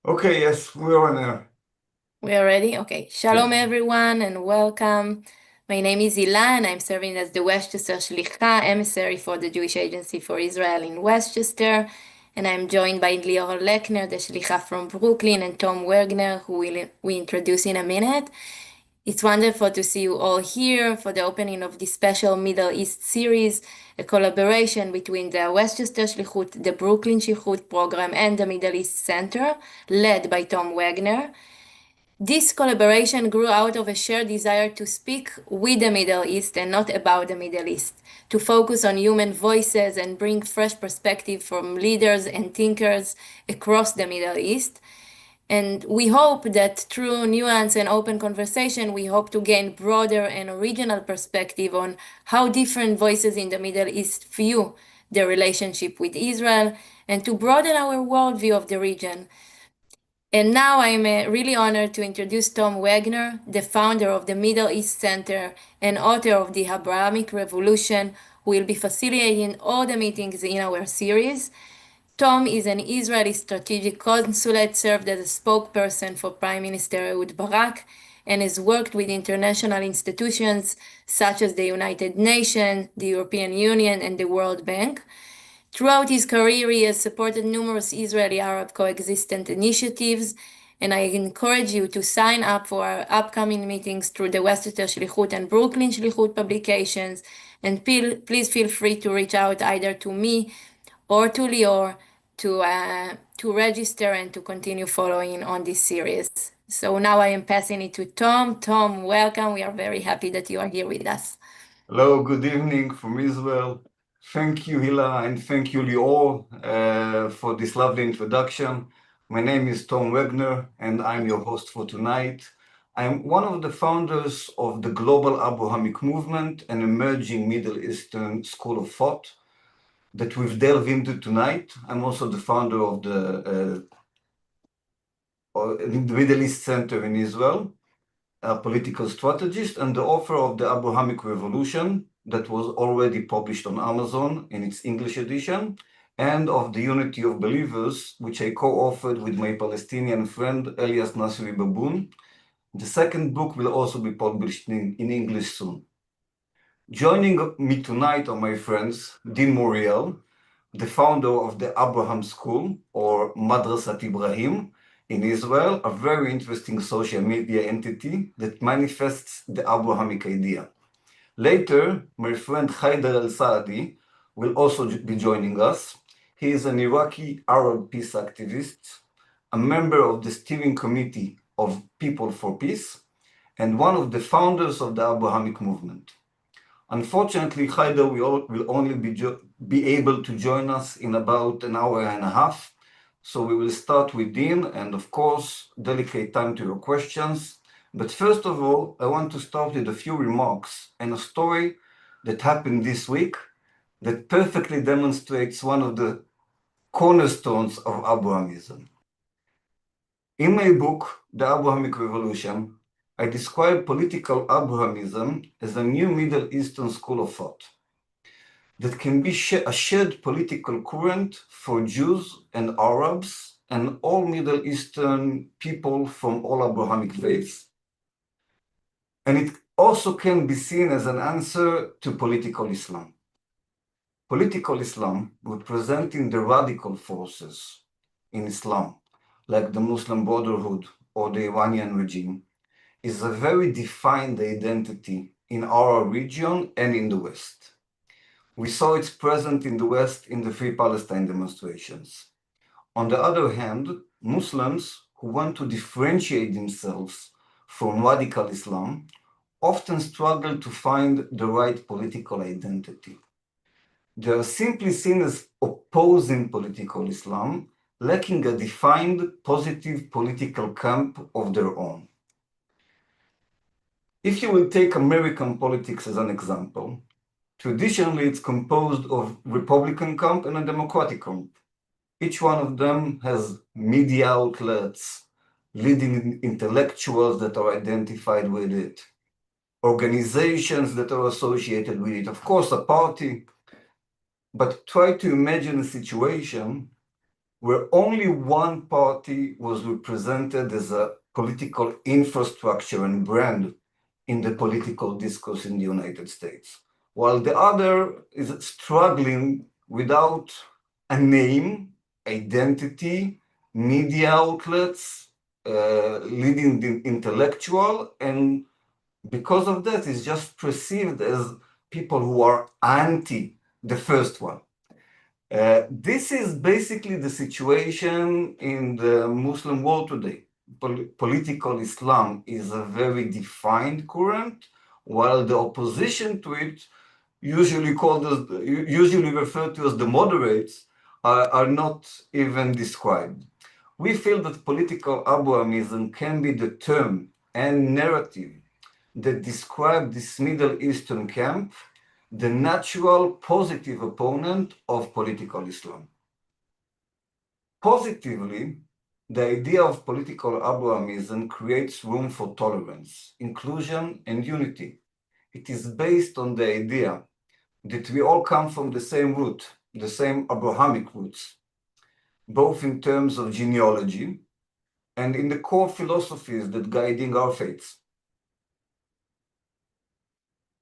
Okay, yes, we're on air. We are ready? Okay. Yeah. Shalom, everyone, and welcome. My name is Ilan, and I'm serving as the Westchester Shlicha, emissary for the Jewish Agency for Israel in Westchester. And I'm joined by Lior Lechner, the Shlicha from Brooklyn, and Tom Wagner, who we introduce in a minute. It's wonderful to see you all here for the opening of this special Middle East series, a collaboration between the Westchester Shlichut, the Brooklyn Shlichut program, and the Middle East Center, led by Tom Wagner. This collaboration grew out of a shared desire to speak with the Middle East and not about the Middle East, to focus on human voices and bring fresh perspective from leaders and thinkers across the Middle East. And we hope that through nuance and open conversation, we hope to gain broader and original perspective on how different voices in the Middle East view the relationship with Israel and to broaden our worldview of the region. And now I'm really honored to introduce Tom Wagner, the founder of the Middle East Center and author of the Abrahamic Revolution, who will be facilitating all the meetings in our series. Tom is an Israeli strategic consulate, served as a spokesperson for Prime Minister Ehud Barak, and has worked with international institutions such as the United Nations, the European Union, and the World Bank. Throughout his career, he has supported numerous Israeli-Arab coexistence initiatives, and I encourage you to sign up for our upcoming meetings through the Westchester Shlichut and Brooklyn Shlichut publications, and please feel free to reach out either to me or to Lior to register and to continue following on this series. So now I am passing it to Tom. Tom, welcome. We are very happy that you are here with us. Hello, good evening from Israel. Thank you, Hila, and thank you, Lior, for this lovely introduction. My name is Tom Wagner, and I'm your host for tonight. I'm one of the founders of the Global Abrahamic Movement, an emerging Middle Eastern school of thought that we've delved into tonight. I'm also the founder of the Middle East Center in Israel, a political strategist and the author of the Abrahamic Revolution that was already published on Amazon in its English edition, and of the Unity of Believers, which I co-authored with my Palestinian friend Elias Nasri Baboon. The second book will also be published in English soon. Joining me tonight are my friends, Dean Muriel, the founder of the Abraham School, or Madrasat Ibrahim, in Israel, a very interesting social media entity that manifests the Abrahamic idea. Later, my friend Haider El-Saadi will also be joining us. He is an Iraqi Arab peace activist, a member of the steering committee of People for Peace, and one of the founders of the Abrahamic movement. Unfortunately, Haider will only be able to join us in about an hour and a half. So we will start with Dean and, of course, dedicate time to your questions. But first of all, I want to start with a few remarks and a story that happened this week that perfectly demonstrates one of the cornerstones of Abrahamism. In my book, The Abrahamic Revolution, I describe political Abrahamism as a new Middle Eastern school of thought that can be a shared political current for Jews and Arabs and all Middle Eastern people from all Abrahamic faiths. And it also can be seen as an answer to political Islam. Political Islam, representing the radical forces in Islam, like the Muslim Brotherhood or the Iranian regime, is a very defined identity in our region and in the West. We saw it's present in the West in the Free Palestine demonstrations. On the other hand, Muslims who want to differentiate themselves from radical Islam often struggle to find the right political identity. They are simply seen as opposing political Islam, lacking a defined positive political camp of their own. If you will take American politics as an example, traditionally it's composed of Republican camp and a Democratic camp. Each one of them has media outlets, leading intellectuals that are identified with it, organizations that are associated with it, of course, a party. But try to imagine a situation where only one party was represented as a political infrastructure and brand in the political discourse in the United States, while the other is struggling without a name, identity, media outlets, leading the intellectual, and because of that, is just perceived as people who are anti the first one. This is basically the situation in the Muslim world today. Political Islam is a very defined current, while the opposition to it, usually referred to as the moderates, are not even described. We feel that political Abrahamism can be the term and narrative that describe this Middle Eastern camp, the natural positive opponent of political Islam. Positively, the idea of political Abrahamism creates room for tolerance, inclusion, and unity. It is based on the idea that we all come from the same root, the same Abrahamic roots, both in terms of genealogy and in the core philosophies that guiding our faiths.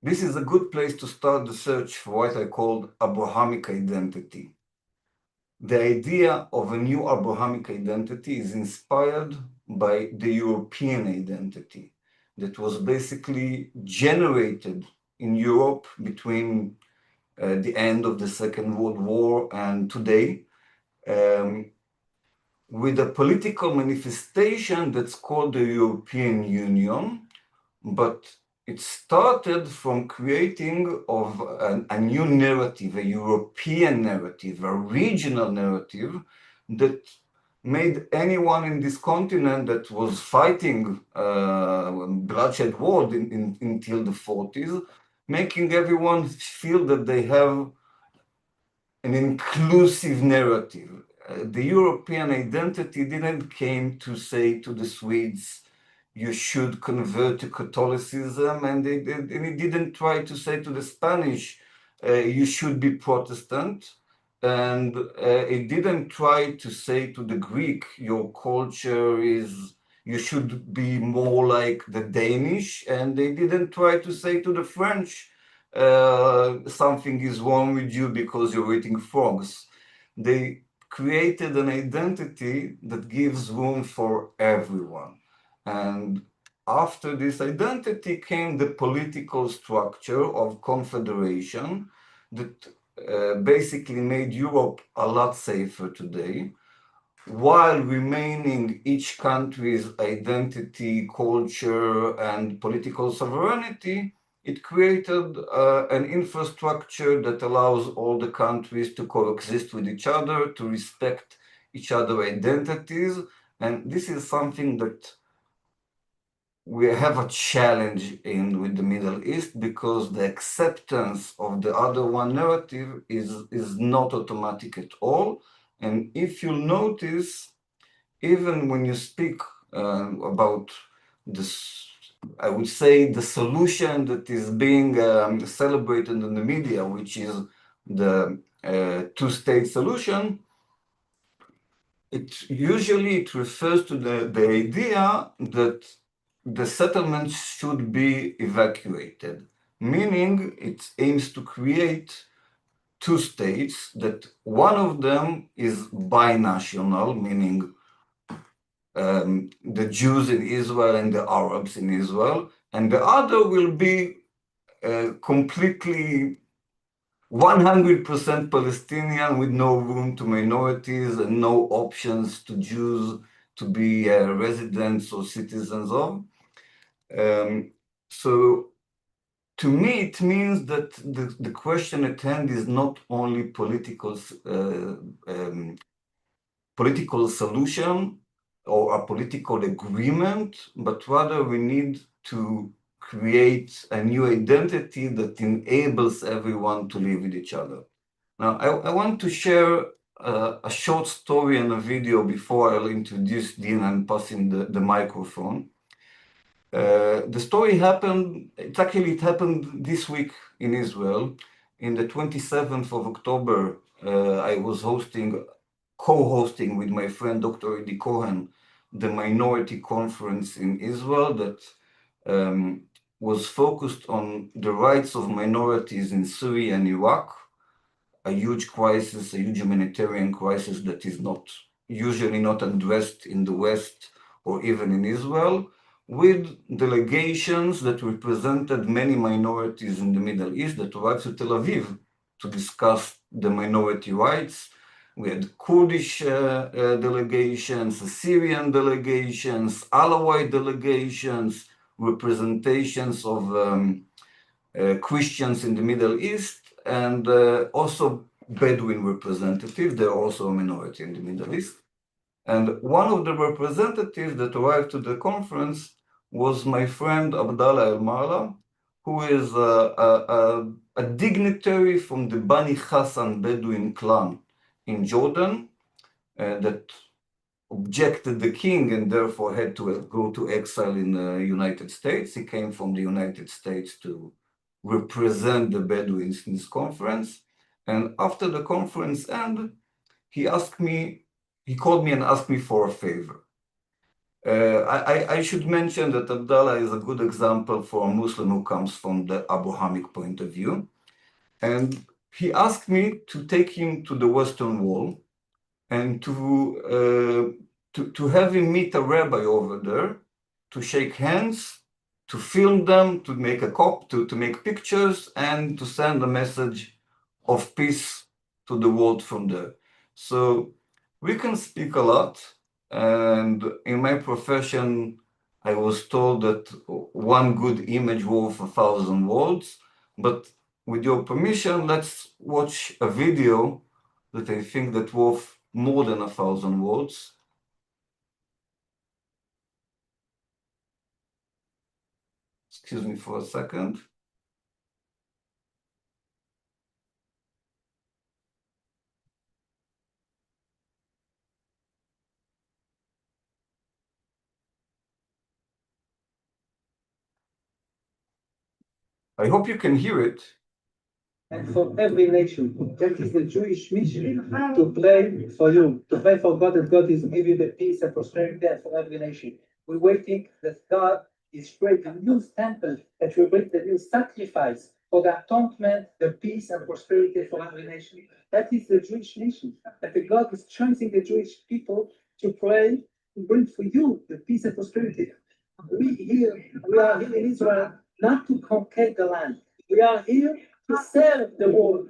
This is a good place to start the search for what I called Abrahamic identity. The idea of a new Abrahamic identity is inspired by the European identity that was basically generated in Europe between the end of the Second World War and today, with a political manifestation that's called the European Union, but it started from creating of a new narrative, a European narrative, a regional narrative that made anyone in this continent that was fighting bloodshed war until the 40s, making everyone feel that they have an inclusive narrative. The European identity didn't came to say to the Swedes, you should convert to Catholicism, and it didn't try to say to the Spanish, you should be Protestant, and it didn't try to say to the Greek, your culture is, you should be more like the Danish, and they didn't try to say to the French, something is wrong with you because you're eating frogs. They created an identity that gives room for everyone. And after this identity came the political structure of confederation that basically made Europe a lot safer today, while remaining each country's identity, culture, and political sovereignty. It created an infrastructure that allows all the countries to coexist with each other, to respect each other's identities. And this is something that we have a challenge with the Middle East, because the acceptance of the other one narrative is not automatic at all. And if you notice, even when you speak about this, I would say the solution that is being celebrated in the media, which is the two-state solution, it refers to the idea that the settlements should be evacuated, meaning it aims to create two states, that one of them is binational, meaning the Jews in Israel and the Arabs in Israel, and the other will be completely 100% Palestinian with no room to minorities and no options to Jews to be residents or citizens of. So to me, it means that the question at hand is not only political solution or a political agreement, but rather we need to create a new identity that enables everyone to live with each other. Now, I want to share a short story and a video before I'll introduce Dean and pass him the microphone. The story happened, it happened this week in Israel. In the 27th of October, I was hosting co-hosting with my friend Dr. Edi Cohen the minority conference in Israel that was focused on the rights of minorities in Syria and Iraq, a huge crisis, a huge humanitarian crisis that is usually not addressed in the West or even in Israel, with delegations that represented many minorities in the Middle East that arrived to Tel Aviv to discuss the minority rights. We had Kurdish delegations, Syrian delegations, Alawite delegations, representations of Christians in the Middle East, and also Bedouin representatives. They're also a minority in the Middle East. And one of the representatives that arrived to the conference was my friend Abdallah El-Marla, who is a dignitary from the Bani Hassan Bedouin clan in Jordan that objected the king and therefore had to go to exile in the United States. He came from the United States to represent the Bedouins in this conference. And after the conference ended, he called me and asked me for a favor. I should mention that Abdallah is a good example for a Muslim who comes from the Abrahamic point of view. And he asked me to take him to the Western Wall and to have him meet a rabbi over there, to shake hands, to film them, to make to make pictures, and to send a message of peace to the world from there. So we can speak a lot, and in my profession, I was told that one good image worth 1,000 words, but with your permission, let's watch a video that I think that worth more than 1,000 words. Excuse me for a second. I hope you can hear it. And for every nation, that is the Jewish mission to pray for you, to pray for God, that God is give you the peace and prosperity for every nation. We're waiting that God is creating a new temple, that will bring the new sacrifice for the atonement, the peace and prosperity for every nation. That is the Jewish nation, that the God is choosing the Jewish people to pray, to bring for you the peace and prosperity. We are here in Israel not to conquer the land. We are here to serve the world.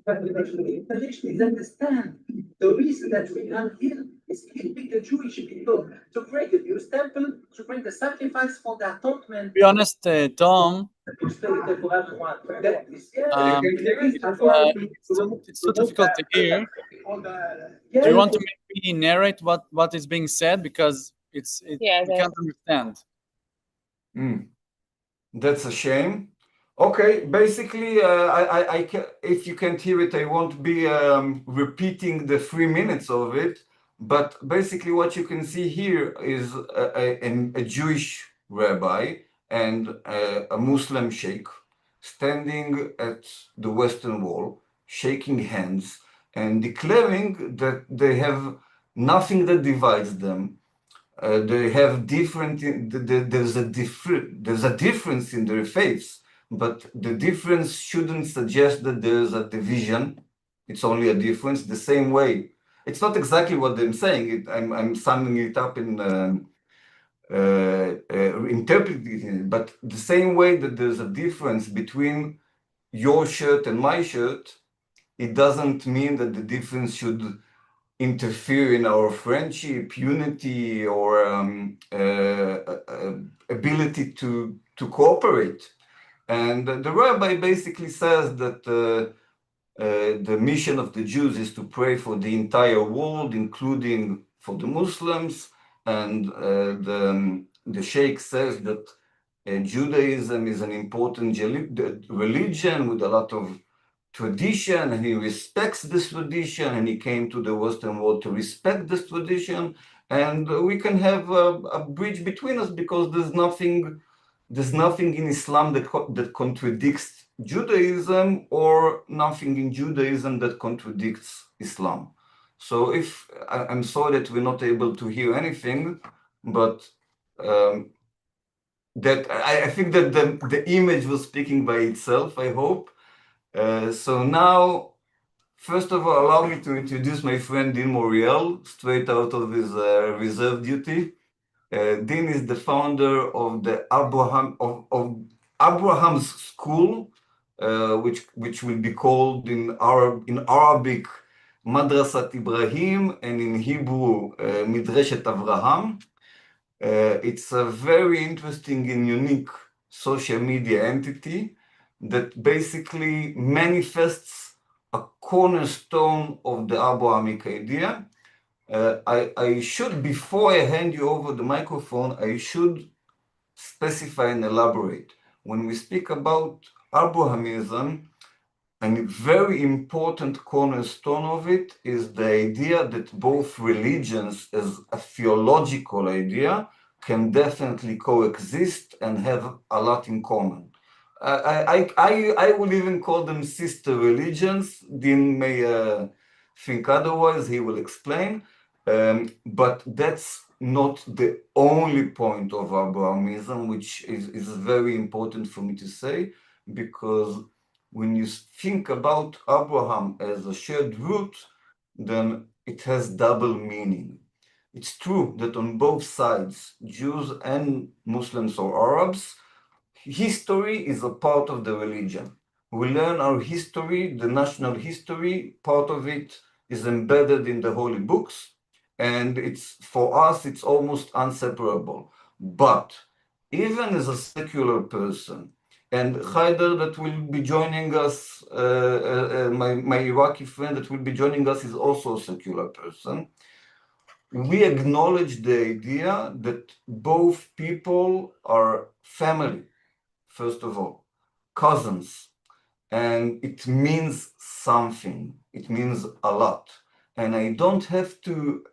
The nation is understand the reason that we are here is keeping the Jewish people to create a new temple, to bring the sacrifice for the atonement. To be honest, Tom, Prosperity for everyone. it's so difficult to hear. Do you want to make me narrate what is being said, because we can't understand? That's a shame. Okay, basically, if you can't hear it, I won't be repeating the 3 minutes of it. But basically, what you can see here is a Jewish rabbi and a Muslim sheikh standing at the Western Wall, shaking hands and declaring that they have nothing that divides them. They have there's a difference in their faiths, but the difference shouldn't suggest that there's a division. It's only a difference. The same way, it's not exactly what I'm saying. I'm summing it up in interpreting it, but the same way that there's a difference between your shirt and my shirt, it doesn't mean that the difference should interfere in our friendship, unity, or ability to cooperate. And the rabbi basically says that the mission of the Jews is to pray for the entire world, including for the Muslims. And the sheikh says that Judaism is an important religion with a lot of tradition, and he respects this tradition, and he came to the Western world to respect this tradition, and we can have a bridge between us because there's nothing in Islam that contradicts Judaism, or nothing in Judaism that contradicts Islam. So if I'm sorry that we're not able to hear anything, but that I think that the image was speaking by itself, I hope. So now, first of all, allow me to introduce my friend Dean Moriel, straight out of his reserve duty. Dean is the founder of the Abraham's School, which will be called in Arabic Madrasat Ibrahim, and in Hebrew Midreshet Avraham. It's a very interesting and unique social media entity that basically manifests a cornerstone of the Abrahamic idea. I should, before I hand you over the microphone, I should specify and elaborate. When we speak about Abrahamism, a very important cornerstone of it is the idea that both religions as a theological idea can definitely coexist and have a lot in common. I would even call them sister religions. Dean may think otherwise, he will explain. But that's not the only point of Abrahamism, which is very important for me to say, because when you think about Abraham as a shared root, then it has double meaning. It's true that on both sides, Jews and Muslims or Arabs, history is a part of the religion. We learn our history, the national history, part of it is embedded in the holy books, and for us, it's almost inseparable. But even as a secular person, and Haider that will be joining us, my Iraqi friend that will be joining us is also a secular person. We acknowledge the idea that both people are family, first of all, cousins, and it means something. It means a lot. And I don't have to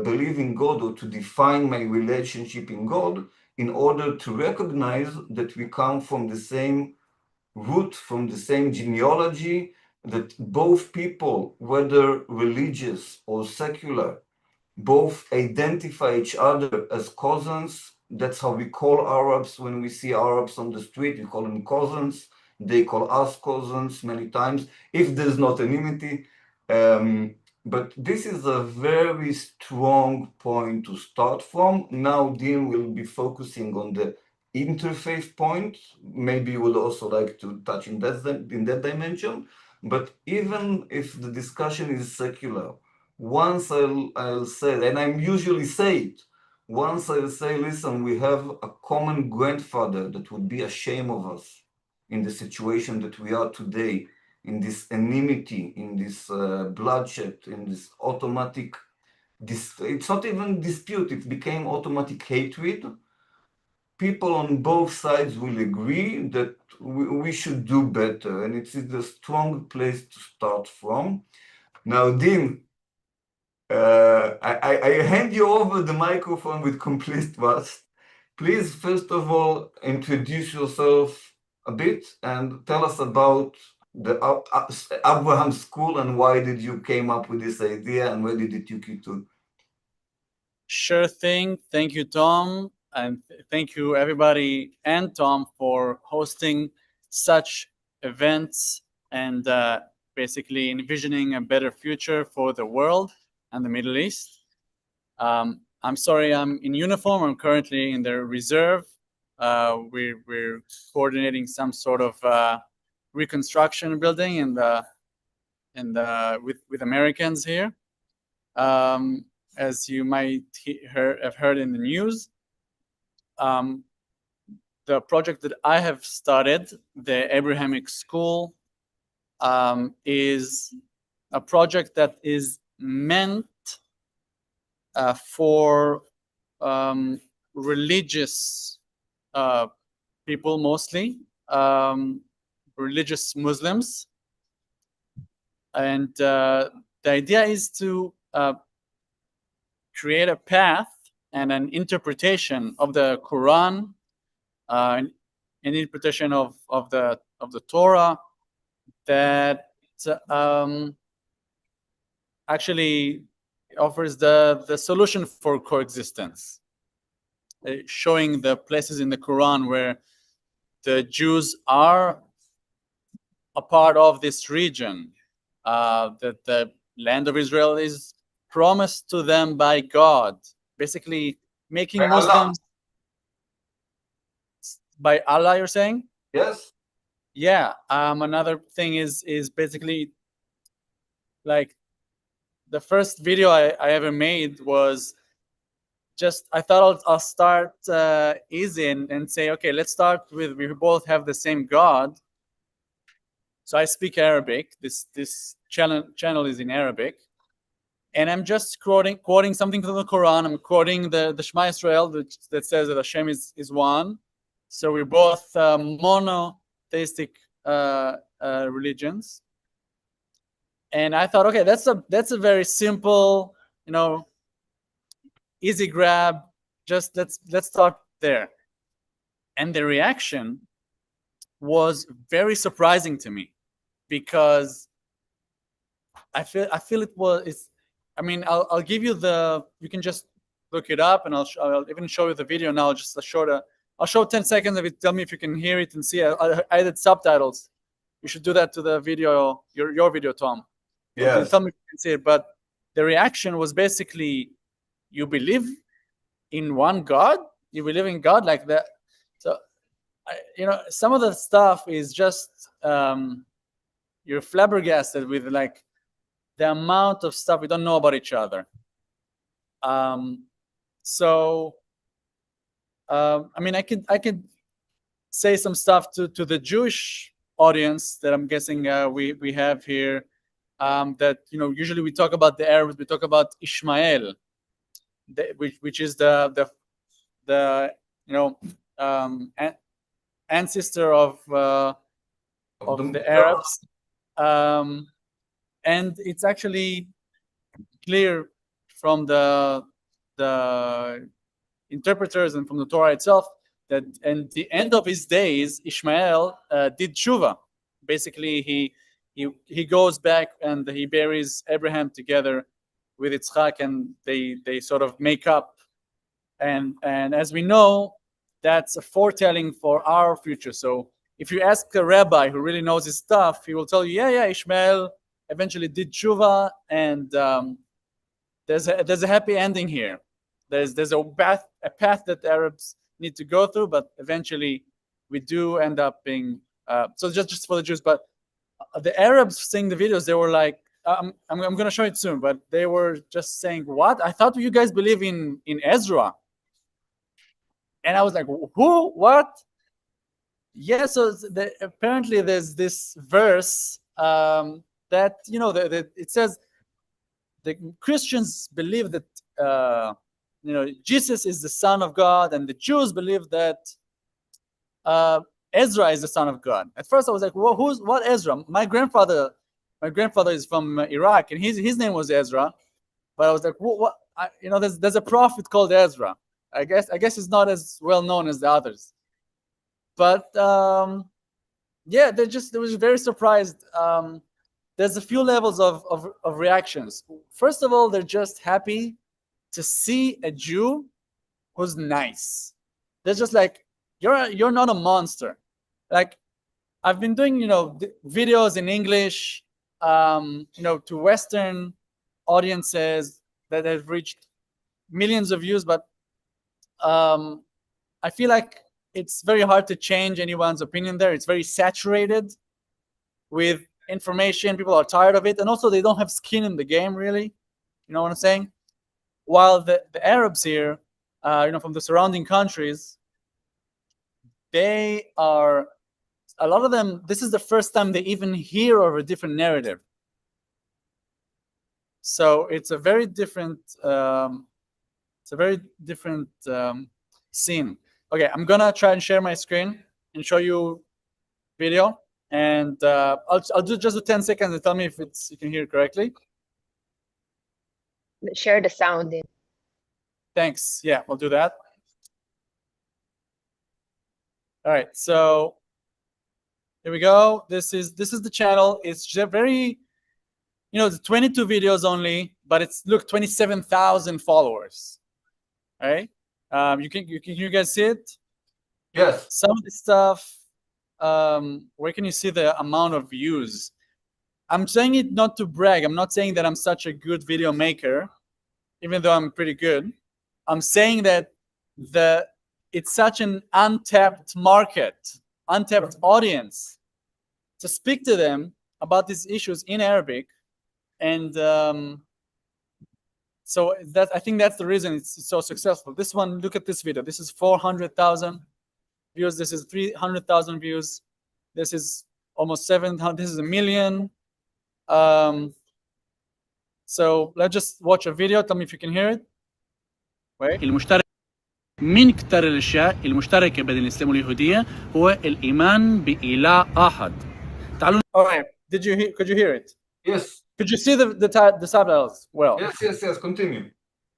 believe in God or to define my relationship in God in order to recognize that we come from the same root, from the same genealogy, that both people, whether religious or secular, both identify each other as cousins. That's how we call Arabs when we see Arabs on the street. We call them cousins. They call us cousins many times, if there's not enmity. But this is a very strong point to start from. Now, Dean will be focusing on the interfaith point. Maybe you would also like to touch in that dimension. But even if the discussion is secular, once I'll say, and I'm usually say it, once I'll say, listen, we have a common grandfather that would be ashamed of us in the situation that we are today, in this enmity, in this bloodshed, in this automatic, it's not even dispute, it became automatic hatred. People on both sides will agree that we should do better, and it's a strong place to start from. Now, Dean, I hand you over the microphone with complete trust. Please, first of all, introduce yourself a bit and tell us about the Abraham School and why did you came up with this idea and where did it take you to? Sure thing. Thank you, Tom. And thank you, everybody, and Tom, for hosting such events and basically envisioning a better future for the world and the Middle East. I'm sorry I'm in uniform. I'm currently in the reserve. We're coordinating some sort of reconstruction building with Americans here. As you might have heard in the news, the project that I have started, the Abrahamic School, is a project that is meant for religious people, mostly religious Muslims, and the idea is to create a path and an interpretation of the Quran, an interpretation of the Torah that actually offers the solution for coexistence, showing the places in the Quran where the Jews are a part of this region, that the land of Israel is promised to them by God, basically making By Allah. Muslims by Allah, you're saying? Yes. Yeah. Another thing is basically like the first video I ever made was just, I thought I'll start easy and say, okay, let's start with, we both have the same God. So I speak Arabic. This channel is in Arabic, and I'm just quoting something from the Quran. I'm quoting the Shema Israel that says that Hashem is one. So we're both monotheistic religions. And I thought, okay, that's a very simple, easy grab. Just let's start there. And the reaction was very surprising to me, because I feel it's. I mean, I'll give you you can just look it up, and I'll even show you the video now. Just I'll show 10 seconds of it. Tell me if you can hear it and see it. I added subtitles. You should do that to the video, your video, Tom. Yes. Tell me if you can see it. But the reaction was basically, you believe in one God? You believe in God like that? So, some of the stuff is just, you're flabbergasted with like the amount of stuff we don't know about each other. I mean, I could say some stuff to the Jewish audience that I'm guessing we have here. That usually we talk about the Arabs, we talk about Ishmael, which is the ancestor of the Arabs, and it's actually clear from the interpreters and from the Torah itself that at the end of his days, Ishmael did tshuva. Basically, he goes back and he buries Abraham together with Yitzchak, and they sort of make up. And as we know, that's a foretelling for our future. So if you ask a rabbi who really knows his stuff, he will tell you, yeah, Ishmael eventually did tshuva, and there's a happy ending here. There's a path that the Arabs need to go through, but eventually we do end up being so just for the Jews. But the Arabs seeing the videos, they were like, I'm going to show it soon, but they were just saying, what? I thought you guys believe in Ezra. And I was like, who? What? Yeah, so apparently there's this verse that, it says the Christians believe that, Jesus is the Son of God, and the Jews believe that Ezra is the Son of God. At first I was like, well, what Ezra? My grandfather is from Iraq, and his name was Ezra. But I was like, what? There's a prophet called Ezra. I guess it's not as well known as the others. But yeah, they was very surprised. There's a few levels of reactions. First of all, they're just happy to see a Jew who's nice. They're just like, you're not a monster. Like, I've been doing videos in English to Western audiences that have reached millions of views, but I feel like it's very hard to change anyone's opinion there. It's very saturated with information. People are tired of it, and also they don't have skin in the game, really. You know what I'm saying? While the Arabs here, from the surrounding countries, they are, a lot of them, this is the first time they even hear of a different narrative. So it's a very different scene. Okay, I'm gonna try and share my screen and show you video, and I'll do just 10 seconds and tell me if you can hear it correctly. Share the sound in. Thanks. Yeah, we'll do that. All right, so here we go. This is the channel. It's very, you know, the 22 videos only, but it's, look, 27,000 followers. Right? You guys see it? Yes. Some of the stuff, where can you see the amount of views? I'm saying it not to brag. I'm not saying that I'm such a good video maker, even though I'm pretty good. I'm saying that it's such an untapped market, untapped audience, to speak to them about these issues in Arabic. And so I think that's the reason it's so successful. This one, look at this video. This is 400,000 views. This is 300,000 views. This is almost 700. This is 1 million. So let's just watch a video. Tell me if you can hear it. Wait. من كتر الأشياء المشتركة بين الإسلام واليهودية هو الإيمان بإله أحد. تعالوا. All right. Could you hear it? Yes. Could you see the subtitles well? Yes. Continue.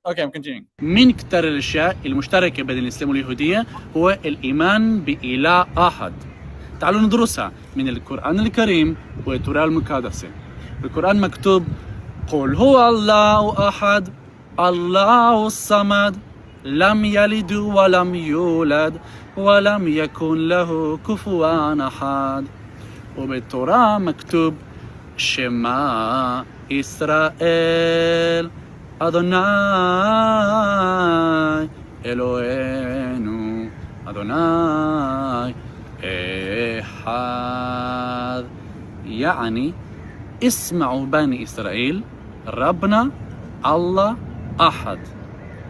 Okay, I'm continuing. من كتر الأشياء المشتركة بين الإسلام واليهودية هو الإيمان بإله أحد. تعالوا ندرسها من القرآن الكريم والتوراة المقدسة. القرآن مكتوب: قل هو الله أحد الله الصمد لم يلد ولم يولد ولم يكن له كفوا أحد. وبالتوراة مكتوب: شما إسرائيل أدوناي إلهينو أدوناي إحد. يعني اسمعوا بني إسرائيل، ربنا الله أحد،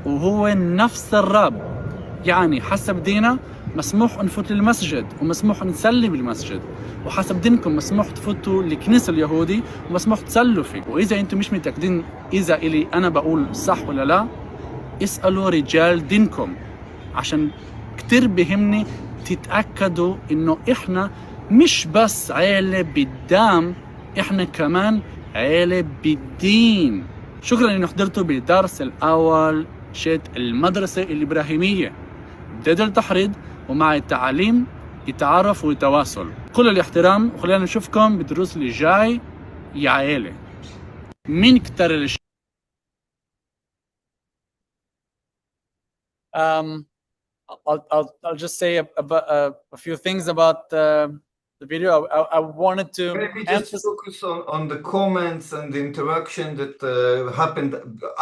وهو نفس الرب. يعني حسب دينا مسموح نفوت للمسجد ومسموح نصلي بالمسجد، وحسب دينكم مسموح تفوتوا لكنيسة اليهودي ومسموح تصلوا فيه. وإذا أنتم مش متأكدين إذا إلي أنا بقول صح ولا لا، اسألوا رجال دينكم، عشان كتير بهمني تتأكدوا إنه إحنا مش بس عيلة بالدم، إحنا كمان عيلة بالدين. شكرا إنه حضرتوا بالدرس الأول شت المدرسة الإبراهيمية ضد التحريض ومع التعليم التعارف والتواصل. كل الاحترام، وخلينا نشوفكم بالدروس اللي جاي يا عيلة. من كتر I'll just say a few things about the video. I wanted to Maybe just focus on the comments and the interaction that happened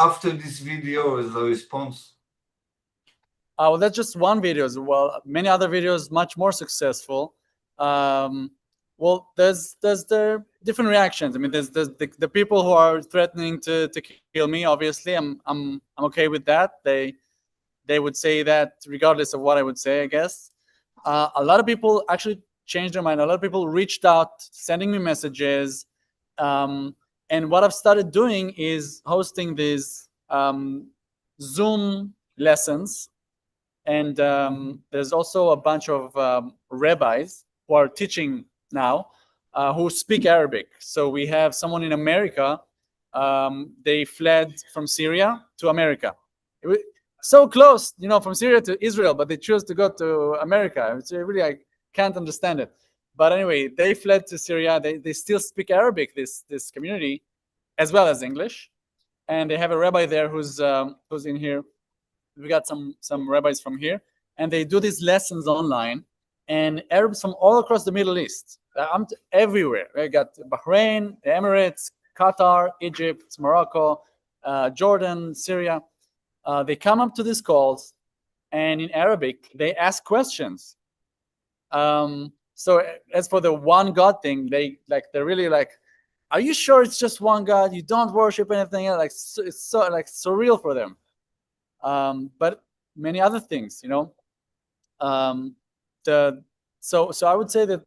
after this video as a response. Well, that's just one video. Well, many other videos much more successful. Well, there's the different reactions. I mean, there's the people who are threatening to kill me. Obviously, I'm okay with that. They would say that regardless of what I would say, I guess. A lot of people actually changed their mind. A lot of people reached out, sending me messages. And what I've started doing is hosting these Zoom lessons. And there's also a bunch of rabbis who are teaching now who speak Arabic. So we have someone in America. They fled from Syria to America. So close, you know, from Syria to Israel, but they chose to go to America. It's really, I can't understand it. But anyway, they fled to Syria. They still speak Arabic, this community, as well as English. And they have a rabbi there who's in here. We got some rabbis from here, and they do these lessons online. And Arabs from all across the Middle East, everywhere. We got Bahrain, the Emirates, Qatar, Egypt, Morocco, Jordan, Syria. They come up to these calls, and in Arabic, they ask questions. So as for the one God thing, they're really like, are you sure it's just one God? You don't worship anything else? Like, it's so like surreal for them. But many other things, you know. So I would say that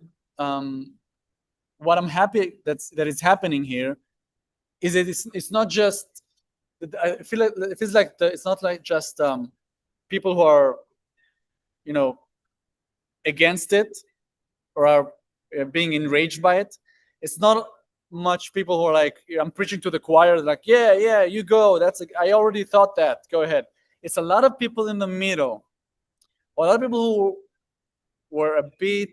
what I'm happy that is happening here is that it's not just. I feel like it feels like it's not like just people who are, you know, against it or are being enraged by it. It's not much people who are like, I'm preaching to the choir, like, yeah, you go. I already thought that. Go ahead. It's a lot of people in the middle. A lot of people who were a bit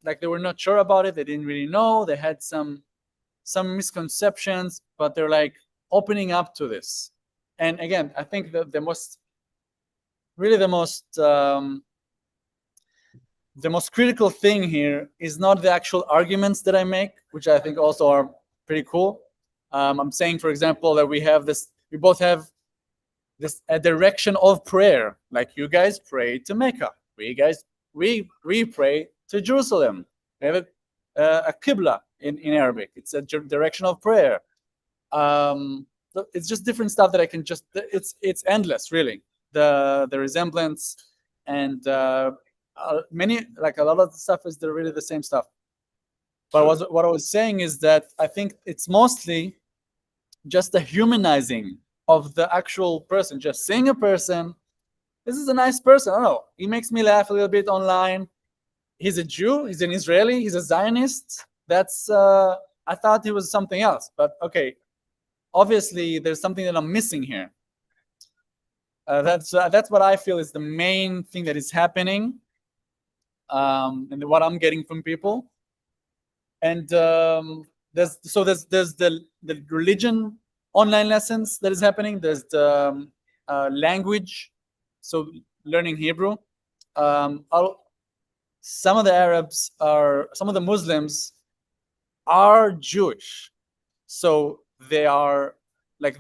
like they were not sure about it. They didn't really know. They had some some misconceptions, but they're like opening up to this. And again, I think that the most critical thing here is not the actual arguments that I make, which I think also are pretty cool. I'm saying, for example, that we both have a direction of prayer. Like you guys pray to Mecca, we pray to Jerusalem. We have a qibla in Arabic. It's a direction of prayer. It's just different stuff that I can just. It's endless, really. The resemblance and many, like a lot of the stuff is really the same stuff. But what I was saying is that I think it's mostly just the humanizing of the actual person. Just seeing a person, this is a nice person. I don't know. He makes me laugh a little bit online. He's a Jew. He's an Israeli. He's a Zionist. That's. I thought he was something else. But okay, obviously there's something that I'm missing here. That's what I feel is the main thing that is happening, and what I'm getting from people. And there's the religion online lessons that is happening. There's the language, so learning Hebrew. Some of the Muslims are Jewish, so they were like,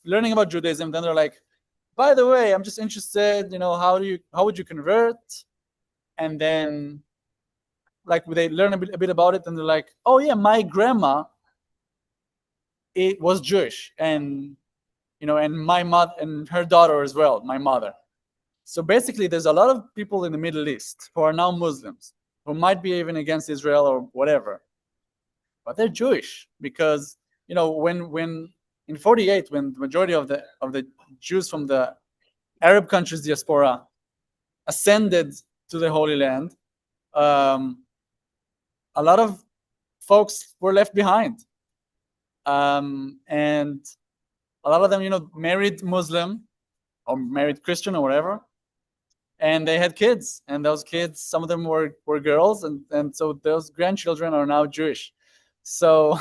learning about Judaism. Then they're like, by the way, I'm just interested, how would you convert? And then like they learn a bit about it, and they're like, oh yeah, my grandma, it was Jewish, and and my mother and her daughter as well, my mother. So basically, there's a lot of people in the Middle East who are now Muslims, who might be even against Israel or whatever, but they're Jewish because when in 48, when the majority of the Jews from the Arab countries diaspora ascended to the Holy Land, a lot of folks were left behind, and a lot of them, married Muslim or married Christian or whatever, and they had kids, and those kids, some of them were girls, and so those grandchildren are now Jewish. So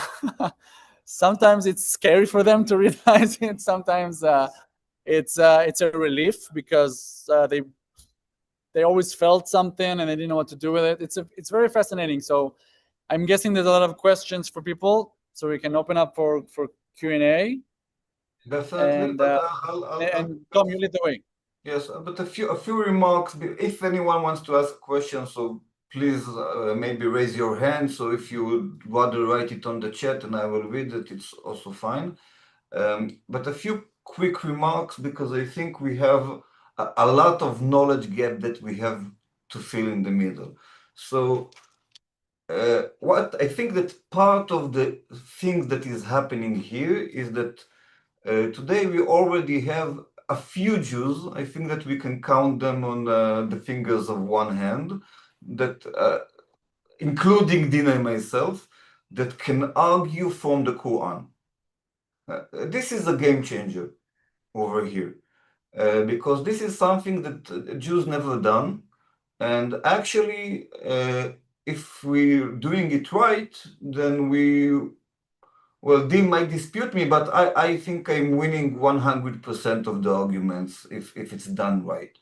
sometimes it's scary for them to realize it. Sometimes it's a relief because they always felt something and they didn't know what to do with it. It's very fascinating. So I'm guessing there's a lot of questions for people, so we can open up for Q&A. Definitely. And Tom, you lead the way. Yes, but a few remarks. If anyone wants to ask questions, so please maybe raise your hand. So if you would rather write it on the chat and I will read it, it's also fine. But a few quick remarks, because I think we have a lot of knowledge gap that we have to fill in the middle. So what I think that part of the thing that is happening here is that today we already have a few Jews. I think that we can count them on the fingers of one hand, that including Dina and myself, that can argue from the Quran. This is a game changer over here, because this is something that Jews never done. And actually, if we're doing it right, then well, Dean might dispute me, but I think I'm winning 100% of the arguments if it's done right,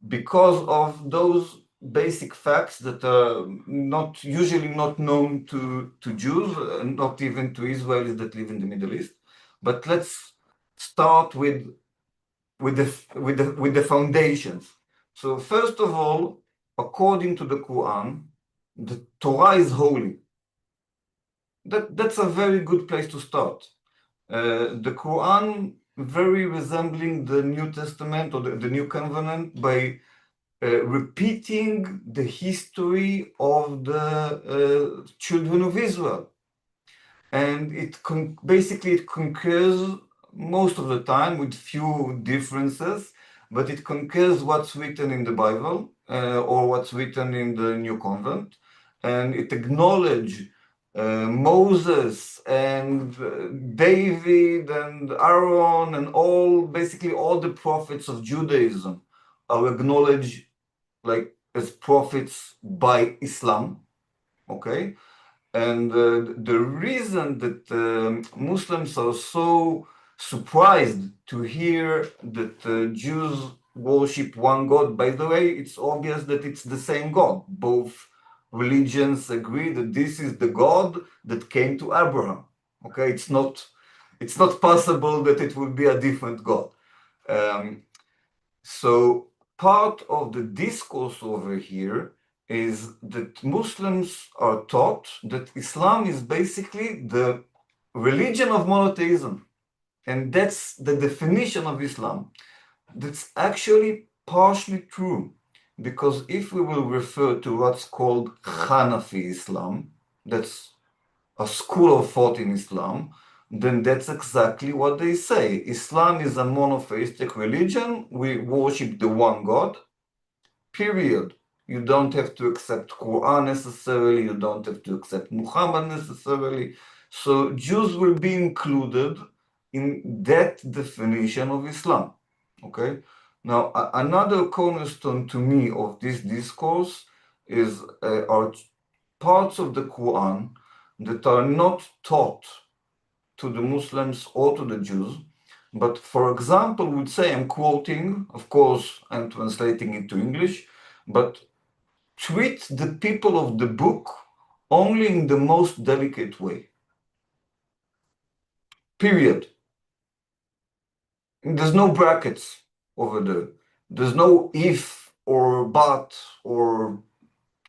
because of those basic facts that are usually not known to Jews, not even to Israelis that live in the Middle East. But let's start with the foundations. So first of all, according to the Quran, the Torah is holy. That's a very good place to start. The Quran very resembling the New Testament or the New Covenant by repeating the history of the children of Israel. And it basically concurs most of the time with few differences, but it concurs what's written in the Bible or what's written in the New Covenant, and it acknowledges Moses and David and Aaron and basically all the prophets of Judaism are acknowledged like as prophets by Islam, okay? And the reason that Muslims are so surprised to hear that Jews worship one God, by the way, it's obvious that it's the same God. Both religions agree that this is the God that came to Abraham. Okay, it's not possible that it would be a different God. So part of the discourse over here is that Muslims are taught that Islam is basically the religion of monotheism, and that's the definition of Islam. That's actually partially true, because if we will refer to what's called Hanafi Islam, that's a school of thought in Islam, then that's exactly what they say. Islam is a monotheistic religion. We worship the one God, period. You don't have to accept Quran necessarily. You don't have to accept Muhammad necessarily. So Jews will be included in that definition of Islam. Okay. Now, another cornerstone to me of this discourse is are parts of the Quran that are not taught to the Muslims or to the Jews, but for example, would say, I'm quoting, of course, I'm translating it to English, but treat the people of the book only in the most delicate way. Period. There's no brackets over there. There's no if or but or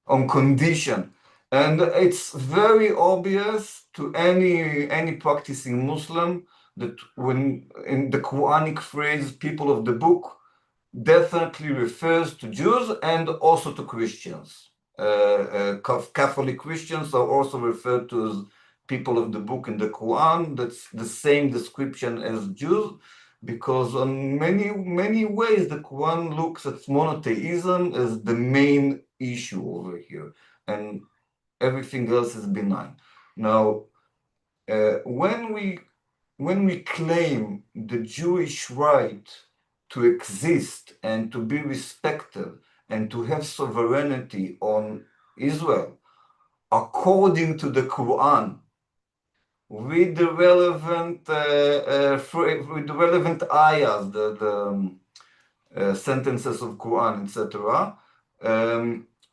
on condition. And it's very obvious to any practicing Muslim that when in the Quranic phrase people of the book definitely refers to Jews and also to Christians. Catholic Christians are also referred to as people of the book in the Quran. That's the same description as Jews, because on many ways the Quran looks at monotheism as the main issue over here, and everything else is benign. Now, when we claim the Jewish right to exist and to be respected and to have sovereignty on Israel according to the Quran, with the relevant ayahs, the sentences of Quran, etc.,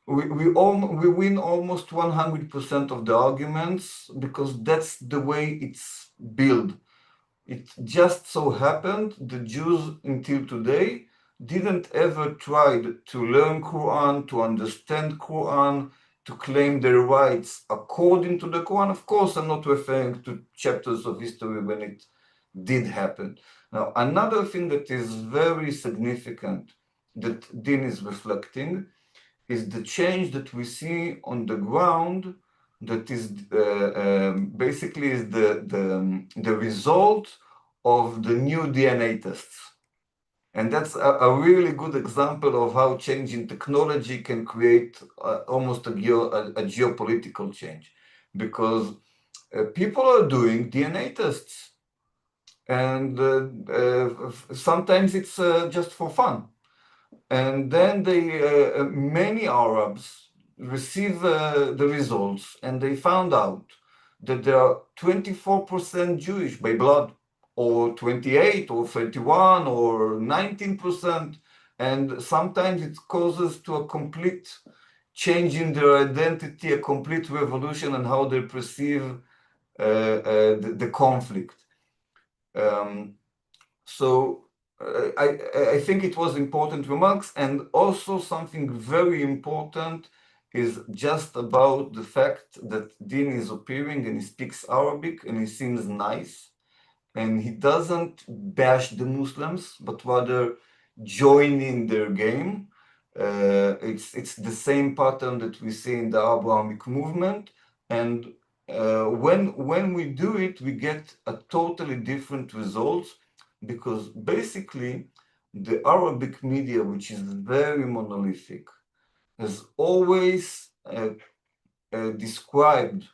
we win almost 100% of the arguments, because that's the way it's built. It just so happened the Jews until today didn't ever try to learn Quran, to understand Quran, to claim their rights according to the Quran. Of course, I'm not referring to chapters of history when it did happen. Now, another thing that is very significant that Din is reflecting is the change that we see on the ground, that is basically is the result of the new DNA tests. And that's a really good example of how change in technology can create almost a geopolitical change, because people are doing DNA tests, and sometimes it's just for fun. And then many Arabs receive the results, and they found out that they are 24% Jewish by blood, or 28 or 31 or 19%. And sometimes it causes to a complete change in their identity, a complete revolution in how they perceive the conflict. So I think it was important remarks, and also something very important is just about the fact that Din is appearing and he speaks Arabic and he seems nice, and he doesn't bash the Muslims, but rather join in their game. It's the same pattern that we see in the Abrahamic movement, and when we do it, we get a totally different results, because basically the Arabic media, which is very monolithic, has always described,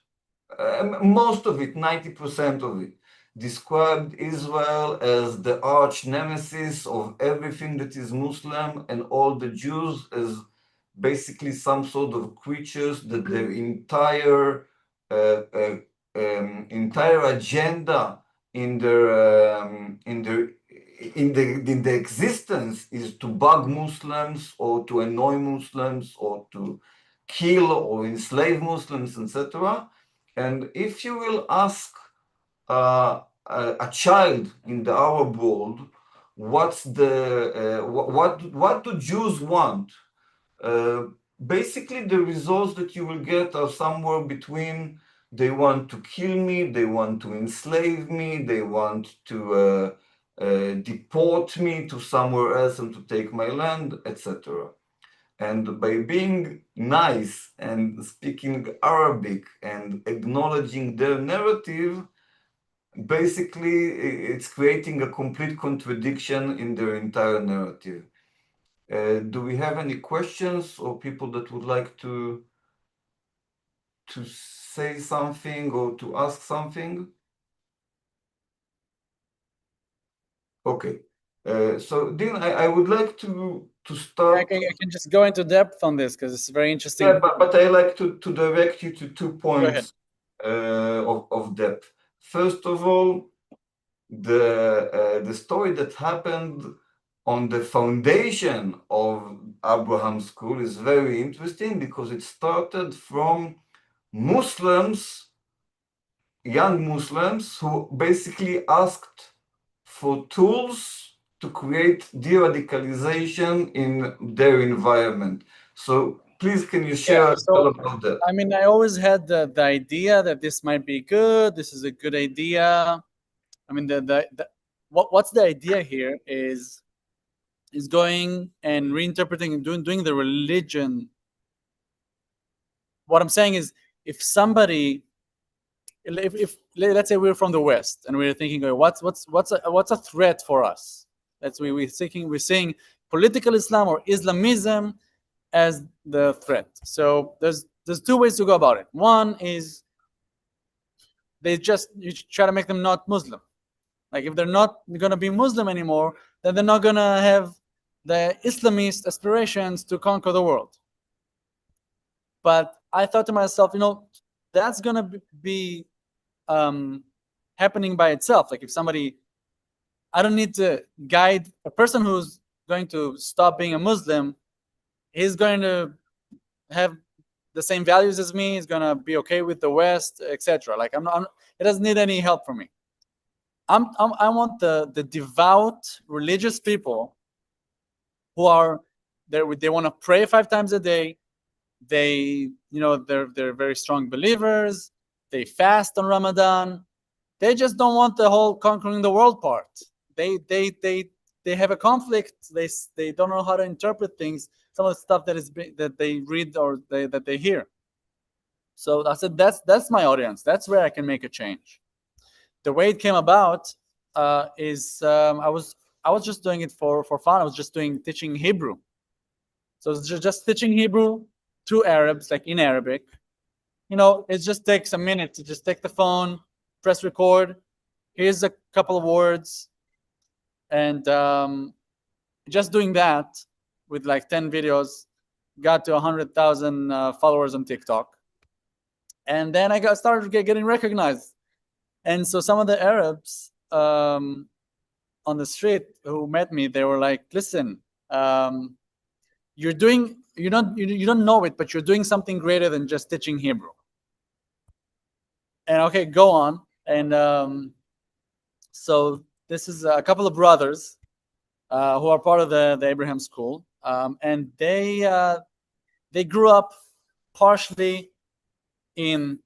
most of it, 90% of it, described Israel as the arch nemesis of everything that is Muslim, and all the Jews as basically some sort of creatures that their entire entire agenda in the existence is to bug Muslims or to annoy Muslims or to kill or enslave Muslims, etc. And if you will ask a child in the Arab world, what do Jews want? Basically, the results that you will get are somewhere between they want to kill me, they want to enslave me, they want to deport me to somewhere else and to take my land, etc. And by being nice and speaking Arabic and acknowledging their narrative, basically it's creating a complete contradiction in their entire narrative. Do we have any questions or people that would like to say something or to ask something? Okay. So Dean, I would like to start. I can just go into depth on this because it's very interesting. Yeah, but I like to direct you to 2 points Go of depth. First of all, the story that happened on the foundation of Abraham School is very interesting because it started from Muslims, young Muslims, who basically asked for tools to create de-radicalization in their environment. So please, can you share a little about that? I mean, I always had the idea that this might be good. This is a good idea. I mean, what's the idea here is going and reinterpreting and doing the religion. What I'm saying is, if somebody, if let's say we're from the West and we're thinking, what's a threat for us? We're seeing political Islam or Islamism as the threat. So there's 2 ways to go about it. One is you try to make them not Muslim. Like if they're not going to be Muslim anymore, then they're not going to have the Islamist aspirations to conquer the world. But I thought to myself, that's going to be happening by itself. Like if somebody, I don't need to guide a person who's going to stop being a Muslim. He's going to have the same values as me. He's going to be okay with the West, etc. Like it doesn't need any help from me. I want the devout religious people who are there. They want to pray 5 times a day. They're very strong believers. They fast on Ramadan. They just don't want the whole conquering the world part. They have a conflict. They don't know how to interpret things. Some of the stuff that they read or that they hear. So I said that's my audience. That's where I can make a change. The way it came about is I was just doing it for fun. I was just teaching Hebrew. So it's just teaching Hebrew to Arabs, like in Arabic. It just takes a minute to just take the phone, press record. Here's a couple of words, and just doing that with like 10 videos got to 100,000 followers on TikTok, and then I started getting recognized. And so some of the Arabs on the street who met me, they were like, "Listen, you don't know it, but you're doing something greater than just teaching Hebrew." And okay, go on. And so this is a couple of brothers who are part of the Abraham School, and they grew up partially in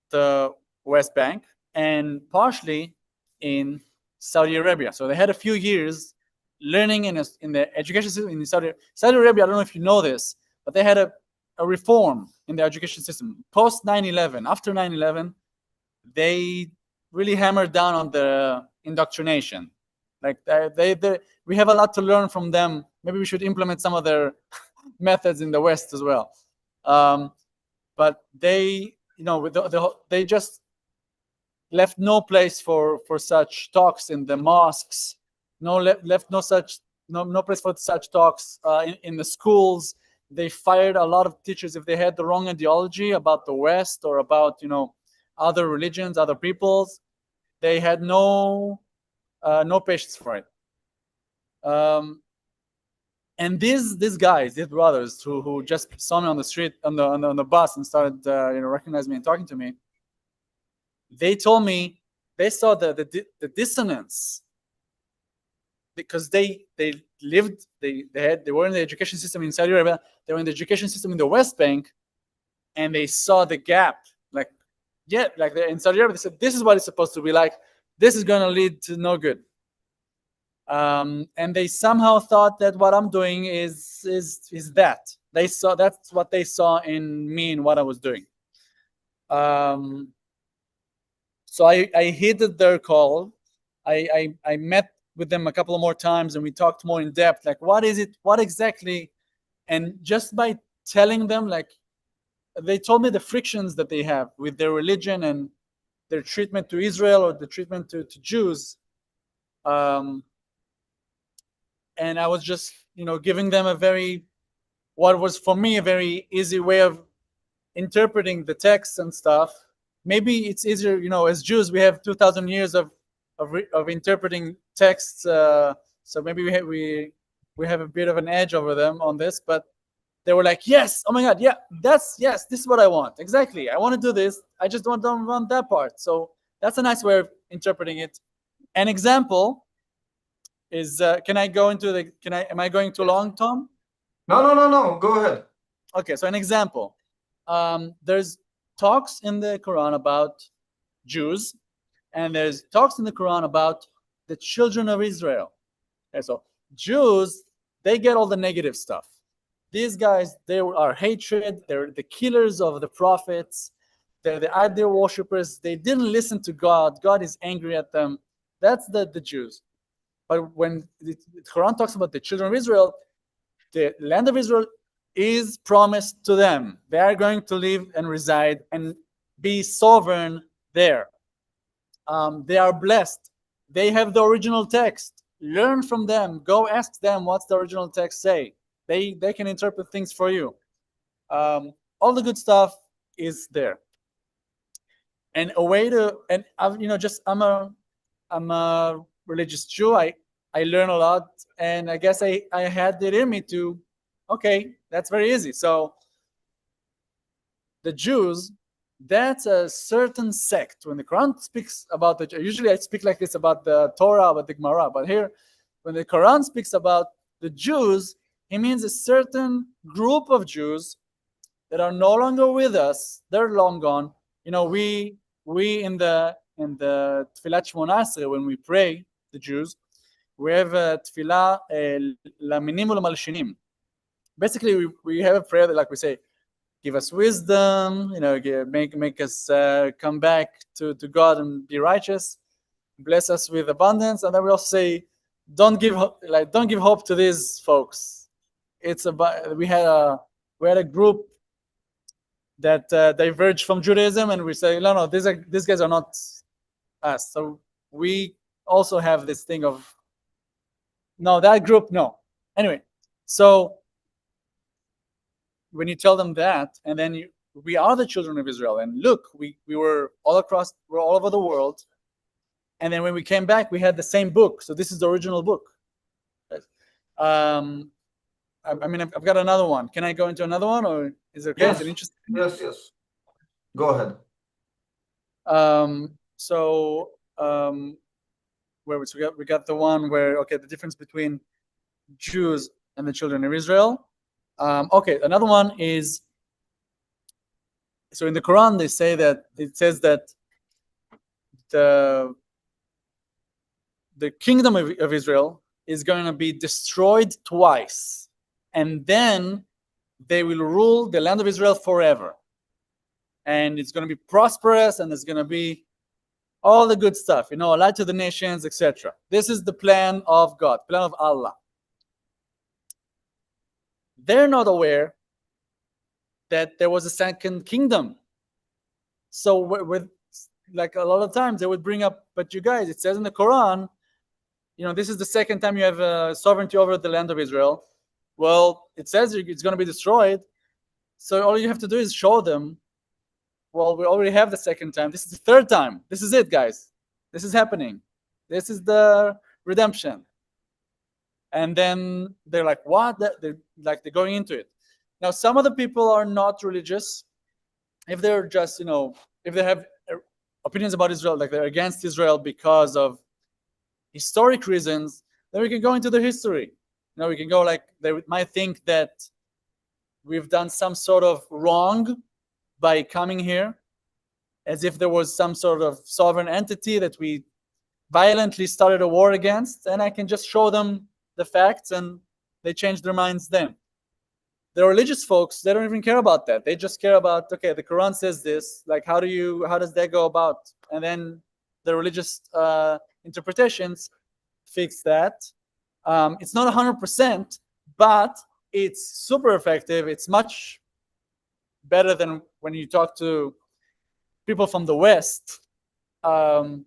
the West Bank and partially in Saudi Arabia. So they had a few years learning in the education system in Saudi Arabia. I don't know if you know this, but they had a reform in the education system post 9/11. After 9/11, they really hammered down on the indoctrination. Like we have a lot to learn from them. Maybe we should implement some of their methods in the West as well. But they, they just left no place for such talks in the mosques. Left no place for such talks in the schools. They fired a lot of teachers if they had the wrong ideology about the West or about other religions, other peoples. They had no patience for it. And these guys, these brothers who just saw me on the street, on the bus, and started recognizing me and talking to me, they told me they saw the dissonance, because they were in the education system in Saudi Arabia, they were in the education system in the West Bank, and they saw the gap. Like in Saudi Arabia, they said, this is what it's supposed to be like. This is going to lead to no good. And they somehow thought that what I'm doing is that. That's what they saw in me and what I was doing. So I heeded their call. I met with them a couple of more times, and we talked more in depth, like, what is it, what exactly? And just by telling them, like, they told me the frictions that they have with their religion and their treatment to Israel or the treatment to Jews. And I was just, giving them what was for me a very easy way of interpreting the text and stuff. Maybe it's easier, as Jews, we have 2,000 years of interpreting texts, so maybe we have a bit of an edge over them on this. But they were like, yes, oh my God, yeah, this is what I want. Exactly, I want to do this. I just don't want that part. So that's a nice way of interpreting it. An example is, am I going too long, Tom? No, go ahead. Okay, so an example. There's talks in the Quran about Jews, and there's talks in the Quran about the children of Israel. Okay, so Jews, they get all the negative stuff. These guys, they are hatred. They're the killers of the prophets. They're the idol worshippers. They didn't listen to God. God is angry at them. That's the Jews. But when the Quran talks about the children of Israel, the land of Israel is promised to them. They are going to live and reside and be sovereign there. They are blessed. They have the original text. Learn from them. Go ask them what's the original text say. They can interpret things for you. All the good stuff is there. And a way to, and I'm a religious Jew. I learn a lot, and I guess I had it in me to, okay, that's very easy. So the Jews, that's a certain sect. When the Quran speaks about usually I speak like this about the Torah, about the Gemara, but here, when the Quran speaks about the Jews, it means a certain group of Jews that are no longer with us. They're long gone. We in the Tfilat Shmona Esrei, when we pray, the Jews, we have a Tfilah Laminim U'Lamalshinim. Basically, we have a prayer that, like we say, give us wisdom, make us come back to God and be righteous, bless us with abundance, and then we also say, don't give hope to these folks. It's about we had a group that diverged from Judaism, and we say, no, these guys are not us. So we also have this thing of, no, that group, no. Anyway, so when you tell them that, and then we are the children of Israel, and look, we were all over the world, and then when we came back, we had the same book. So this is the original book. I've got another one. Can I go into another one, or is it okay? Yes. Is it interesting? Yes. Go ahead. We got the one where, okay, the difference between Jews and the children of Israel. Okay, another one is, so in the Quran it says that the kingdom of Israel is going to be destroyed twice, and then they will rule the land of Israel forever, and it's going to be prosperous, and it's going to be all the good stuff, a light to the nations, etc. This is the plan of God, plan of Allah. They're not aware that there was a second kingdom. So with like a lot of times they would bring up, but you guys, it says in the Quran, this is the second time you have sovereignty over the land of Israel. Well, it says it's going to be destroyed. So all you have to do is show them well, we already have the second time. This is the third time. This is it, guys. This is happening. This is the redemption. And then they're like, what? They're going into it. Now, some of the people are not religious. If they're just, if they have opinions about Israel, like they're against Israel because of historic reasons, then we can go into the history. We can go like, they might think that we've done some sort of wrong by coming here, as if there was some sort of sovereign entity that we violently started a war against, and I can just show them the facts and they change their minds then. The religious folks, they don't even care about that. They just care about, okay, the Quran says this, like how does that go about? And then the religious interpretations fix that. It's not 100%, but it's super effective. It's much better than when you talk to people from the West. I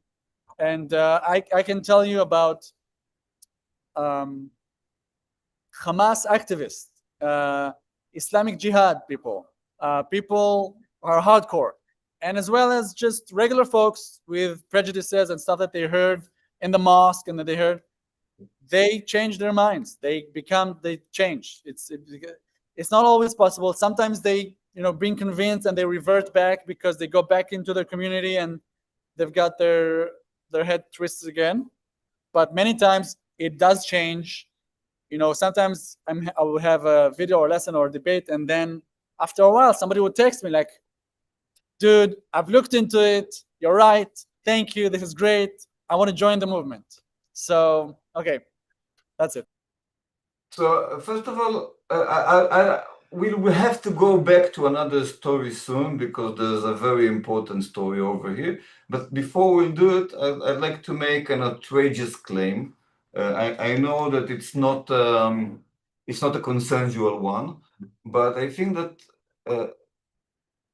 can tell you about Hamas activists, Islamic Jihad people, people who are hardcore, and as well as just regular folks with prejudices and stuff that they heard in the mosque and that they heard. They change their minds. They change. It's not always possible. Sometimes they, being convinced and they revert back because they go back into their community and they've got their head twisted again. But many times it does change. Sometimes I will have a video or lesson or debate, and then after a while, somebody would text me like, dude, I've looked into it. You're right. Thank you. This is great. I want to join the movement. So, okay, that's it. So first of all, we will have to go back to another story soon because there's a very important story over here. But before we do it, I'd like to make an outrageous claim. I know that it's not a consensual one, but I think that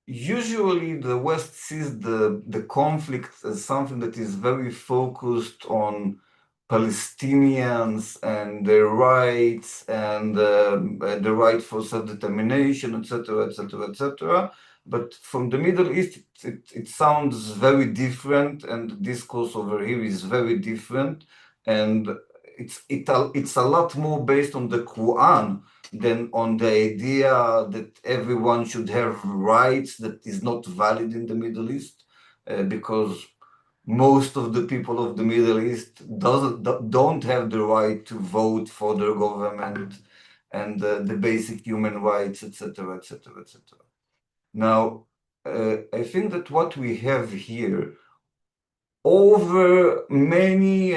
usually the West sees the conflict as something that is very focused on Palestinians and their rights and the right for self-determination, etc., etc., etc. But from the Middle East, it sounds very different, and the discourse over here is very different, and it's a lot more based on the Quran than on the idea that everyone should have rights that is not valid in the Middle East, because most of the people of the Middle East don't have the right to vote for their government and the basic human rights, etc., etc., etc. Now, I think that what we have here, over many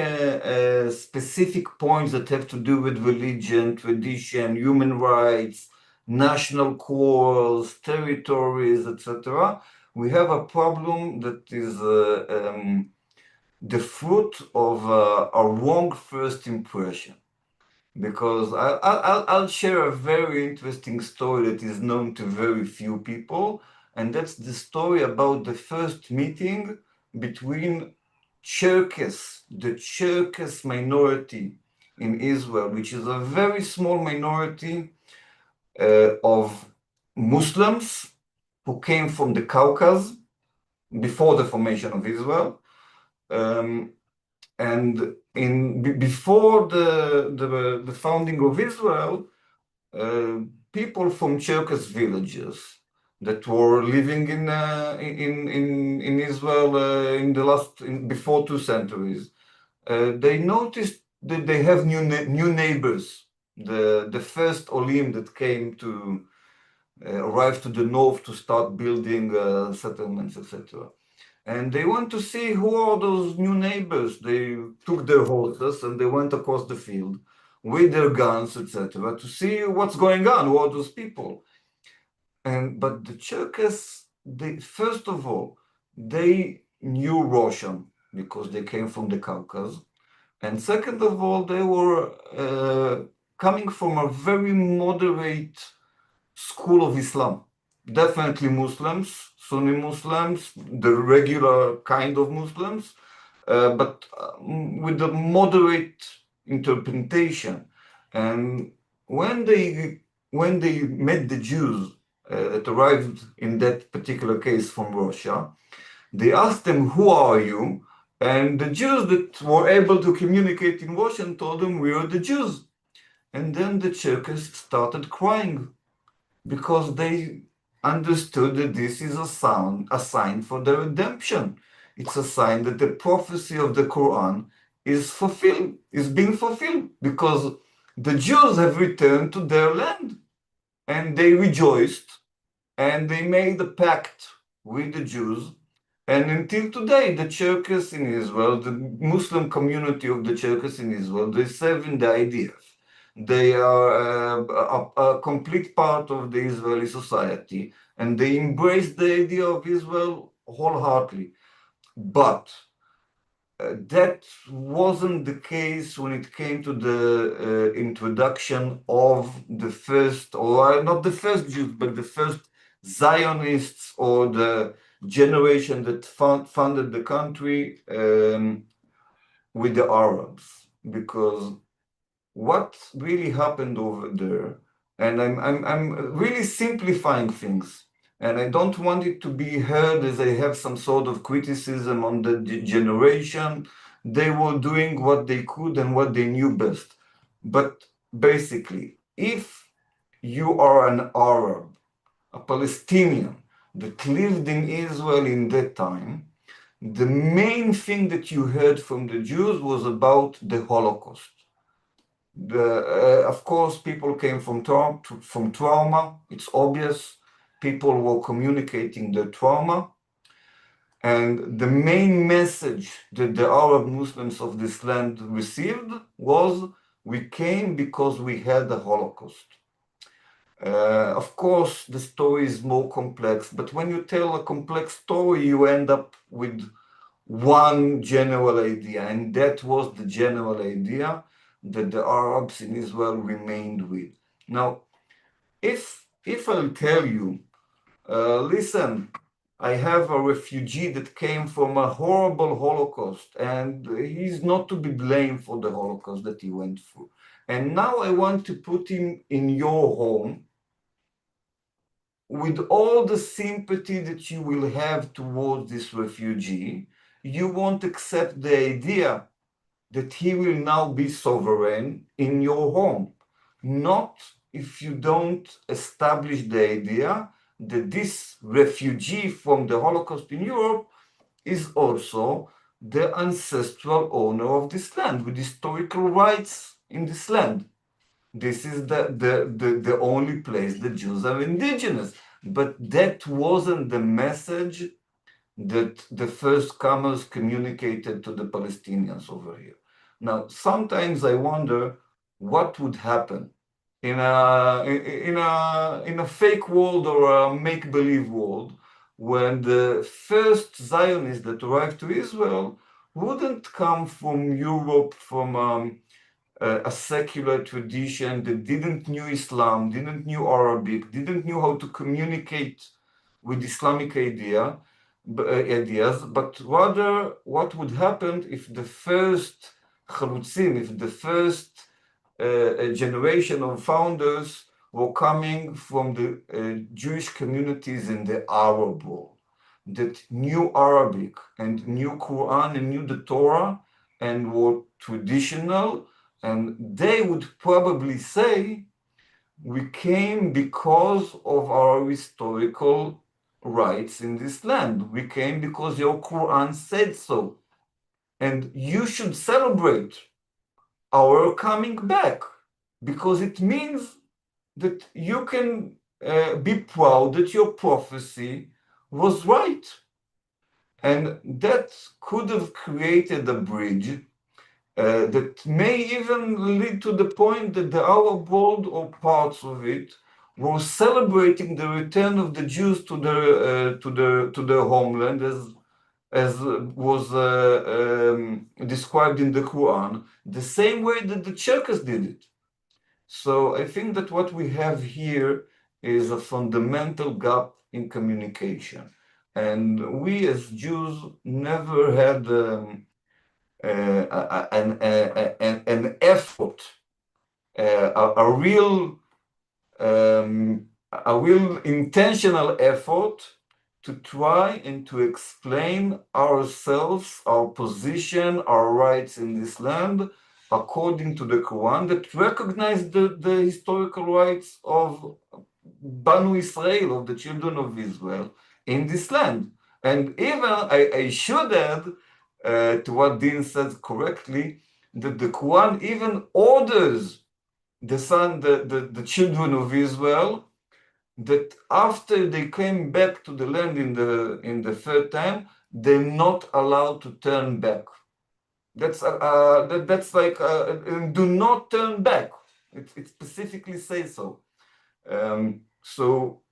specific points that have to do with religion, tradition, human rights, national quarrels, territories, etc., we have a problem that is the fruit of a wrong first impression. Because I'll share a very interesting story that is known to very few people, and that's the story about the first meeting between the Cherkess minority in Israel, which is a very small minority of Muslims who came from the Caucasus before the formation of Israel. And before the founding of Israel, people from Cherkess villages that were living in Israel before 2 centuries, they noticed that they have new neighbors. The first Olim that came to arrive to the north to start building settlements, etc. And they want to see who are those new neighbors. They took their horses and they went across the field with their guns, etc., to see what's going on, who are those people. But the Cherkess, first of all, they knew Russian because they came from the Caucasus. And second of all, they were coming from a very moderate school of Islam. Definitely Muslims, Sunni Muslims, the regular kind of Muslims, but with a moderate interpretation. And when they met the Jews that arrived in that particular case from Russia. They asked them, "Who are you?" And the Jews that were able to communicate in Russian told them, "We are the Jews." And then the Cherkess started crying because they understood that this is a sign for the redemption. It's a sign that the prophecy of the Quran is being fulfilled, because the Jews have returned to their land, and they rejoiced, and they made a pact with the Jews. And until today, the Cherkess in Israel, the Muslim community of the Cherkess in Israel, they serve in the IDF. They are a complete part of the Israeli society, and they embrace the idea of Israel wholeheartedly. But that wasn't the case when it came to the introduction of the first, or not the first Jews, but the first Zionists, or the generation that founded the country with the Arabs. Because what really happened over there, and I'm really simplifying things, and I don't want it to be heard as I have some sort of criticism on the generation. They were doing what they could and what they knew best. But basically, if you are an Arab, a Palestinian that lived in Israel in that time, the main thing that you heard from the Jews was about the Holocaust. Of course, people came from trauma. It's obvious. People were communicating their trauma. And the main message that the Arab Muslims of this land received was, "We came because we had the Holocaust." Of course, the story is more complex, but when you tell a complex story, you end up with one general idea, and that was the general idea that the Arabs in Israel remained with. Now, if I'll tell you, listen, I have a refugee that came from a horrible Holocaust, and he's not to be blamed for the Holocaust that he went through. And now I want to put him in your home, with all the sympathy that you will have towards this refugee, you won't accept the idea that he will now be sovereign in your home. Not if you don't establish the idea that this refugee from the Holocaust in Europe is also the ancestral owner of this land, with historical rights in this land. This is the only place the Jews are indigenous. But that wasn't the message that the first comers communicated to the Palestinians over here. Now, sometimes I wonder what would happen in a fake world, or a make-believe world, when the first Zionists that arrived to Israel wouldn't come from Europe, from a secular tradition that didn't knew Islam, didn't knew Arabic, didn't knew how to communicate with Islamic ideas, but rather what would happen if the first chalutzim, if the first generation of founders were coming from the Jewish communities in the Arab world, that knew Arabic and knew Quran and knew the Torah and were traditional. And they would probably say, "We came because of our historical rights in this land. We came because your Quran said so. And you should celebrate our coming back, because it means that you can be proud that your prophecy was right." And that could have created a bridge that may even lead to the point that the Arab world, or parts of it, were celebrating the return of the Jews to their homeland, as was described in the Quran, the same way that the Cherkess did it. So I think that what we have here is a fundamental gap in communication. And we as Jews never had an effort, a real a real intentional effort to try and to explain ourselves, our position, our rights in this land, according to the Quran, that recognize the historical rights of Banu Israel, of the children of Israel, in this land. And even, I should add to what Dean says correctly, that the Quran even orders the children of Israel, that after they came back to the land in the third time, they're not allowed to turn back. That's like do not turn back. It specifically says so. So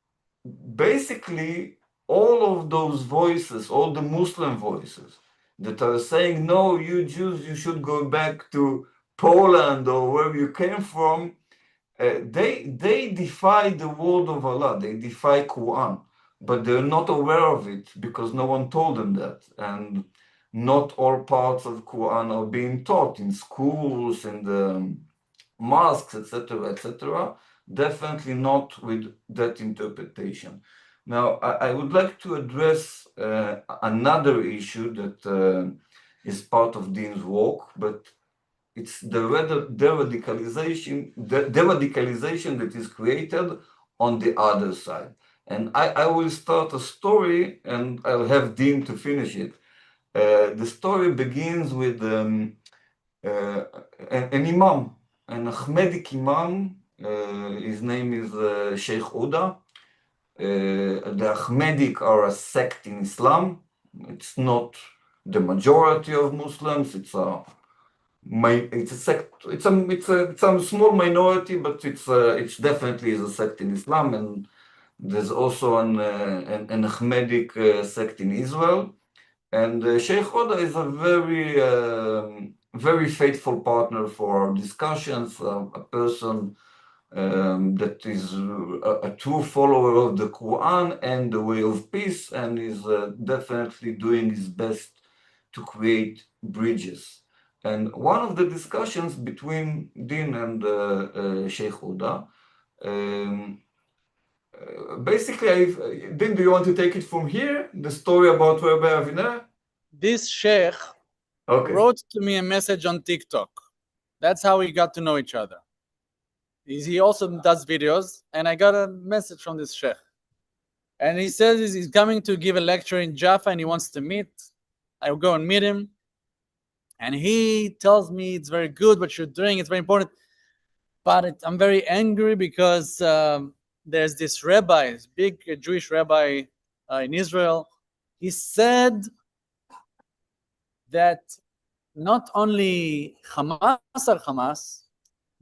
basically, all of those voices, all the Muslim voices that are saying, no, you Jews, you should go back to Poland or where you came from, they defy the word of Allah, they defy Quran, but they're not aware of it because no one told them that. And not all parts of Quran are being taught in schools, in the mosques, etc., etc. Definitely not with that interpretation. Now, I would like to address another issue that is part of Dean's work, but it's the de-radicalization that is created on the other side. And I will start a story and I'll have Dean to finish it. The story begins with an imam, an Ahmedic imam. His name is Sheikh Uda. The Ahmedic are a sect in Islam. It's not the majority of Muslims. It's a sect. It's a small minority, but it's definitely is a sect in Islam, and there's also an Ahmedic sect in Israel. And Sheikh Oda is a very faithful partner for our discussions, a person that is a true follower of the Quran and the way of peace, and is definitely doing his best to create bridges. And one of the discussions between Din and Sheikh Oda, basically, Din, do you want to take it from here? The story about Rabbi Aviner? This sheikh wrote to me a message on TikTok. That's how we got to know each other. He also does videos, and I got a message from this sheikh. And he says he's coming to give a lecture in Jaffa and he wants to meet. I will go and meet him. And he tells me it's very good what you're doing, it's very important. But I'm very angry because there's this rabbi, this big Jewish rabbi in Israel. He said that not only Hamas are Hamas,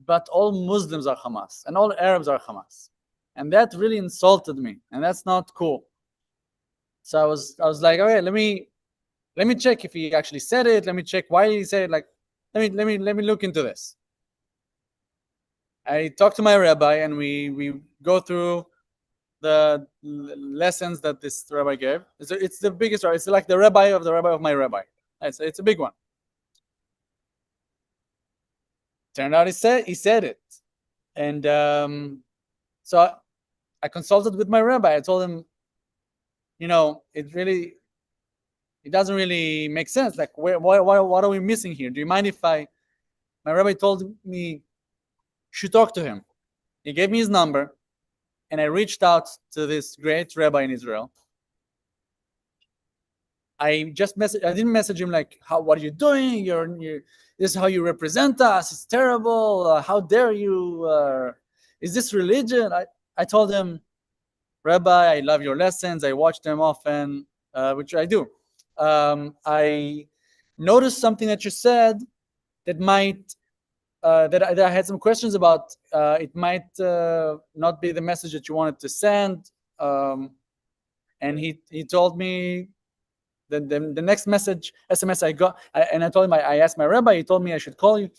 but all Muslims are Hamas and all Arabs are Hamas. And that really insulted me, and that's not cool. So I was like, okay, let me check if he actually said it. Let me check why he said it. Like, let me look into this. I talked to my rabbi, and we go through the lessons that this rabbi gave. It's the biggest rabbi. It's like the rabbi of my rabbi. It's a big one. Turned out he said it, and so I consulted with my rabbi. I told him, it doesn't really make sense. Like, what are we missing here? Do you mind if my rabbi told me, should talk to him. He gave me his number, and I reached out to this great rabbi in Israel. I didn't message him like, what are you doing? This is how you represent us. It's terrible. How dare you? Is this religion? I told him, Rabbi, I love your lessons. I watch them often, which I do. I noticed something that you said that that I had some questions about. It might not be the message that you wanted to send. And he told me the next SMS I got, and I told him, I asked my rabbi, he told me I should call you.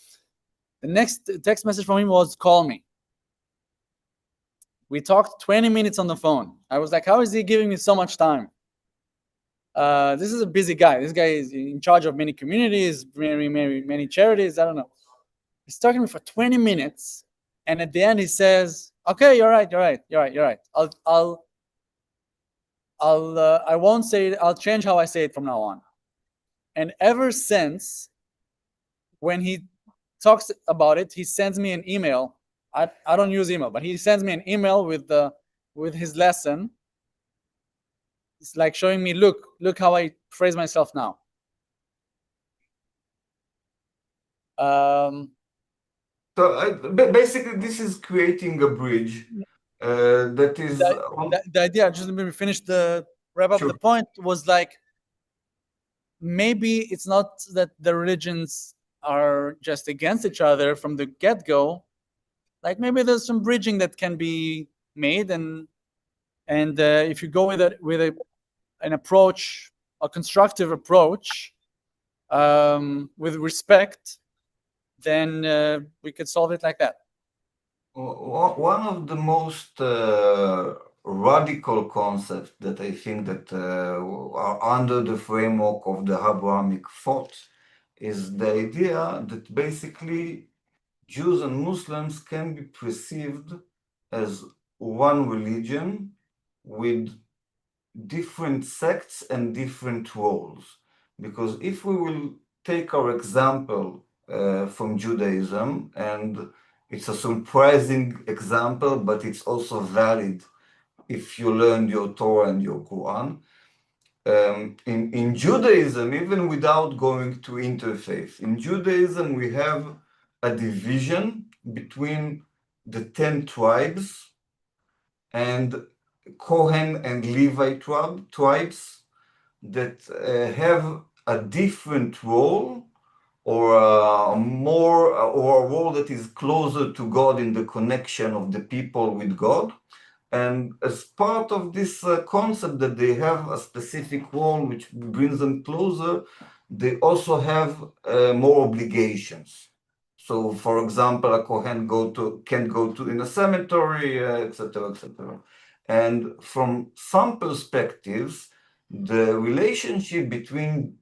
The next text message from him was, call me. We talked 20 minutes on the phone. I was like, how is he giving me so much time? This is a busy guy. This guy is in charge of many communities, many charities. I don't know. He's talking to me for 20 minutes. And at the end, he says, Okay, you're right. I won't say it. I'll change how I say it from now on. And ever since, when he talks about it, he sends me an email. I don't use email, but he sends me an email with his lesson. It's like showing me, look how I phrase myself now. Basically, this is creating a bridge that is the idea. Just let me finish the wrap up. Sure. The point was like, maybe it's not that the religions are just against each other from the get-go. Like maybe there's some bridging that can be made, and if you go with an approach, a constructive approach, with respect, then we could solve it like that. One of the most radical concepts that I think that are under the framework of the Abrahamic thought is the idea that basically Jews and Muslims can be perceived as one religion with different sects and different roles. Because if we will take our example from Judaism, and it's a surprising example, but it's also valid if you learn your Torah and your Quran. In Judaism, even without going to interfaith, in Judaism we have a division between the 10 tribes and Kohen and Levite tribes that have a different role, or a role that is closer to God in the connection of the people with God. And as part of this concept that they have a specific role which brings them closer, they also have more obligations. So, for example, a Kohen can go to in a cemetery, etc., etc. And from some perspectives, the relationship between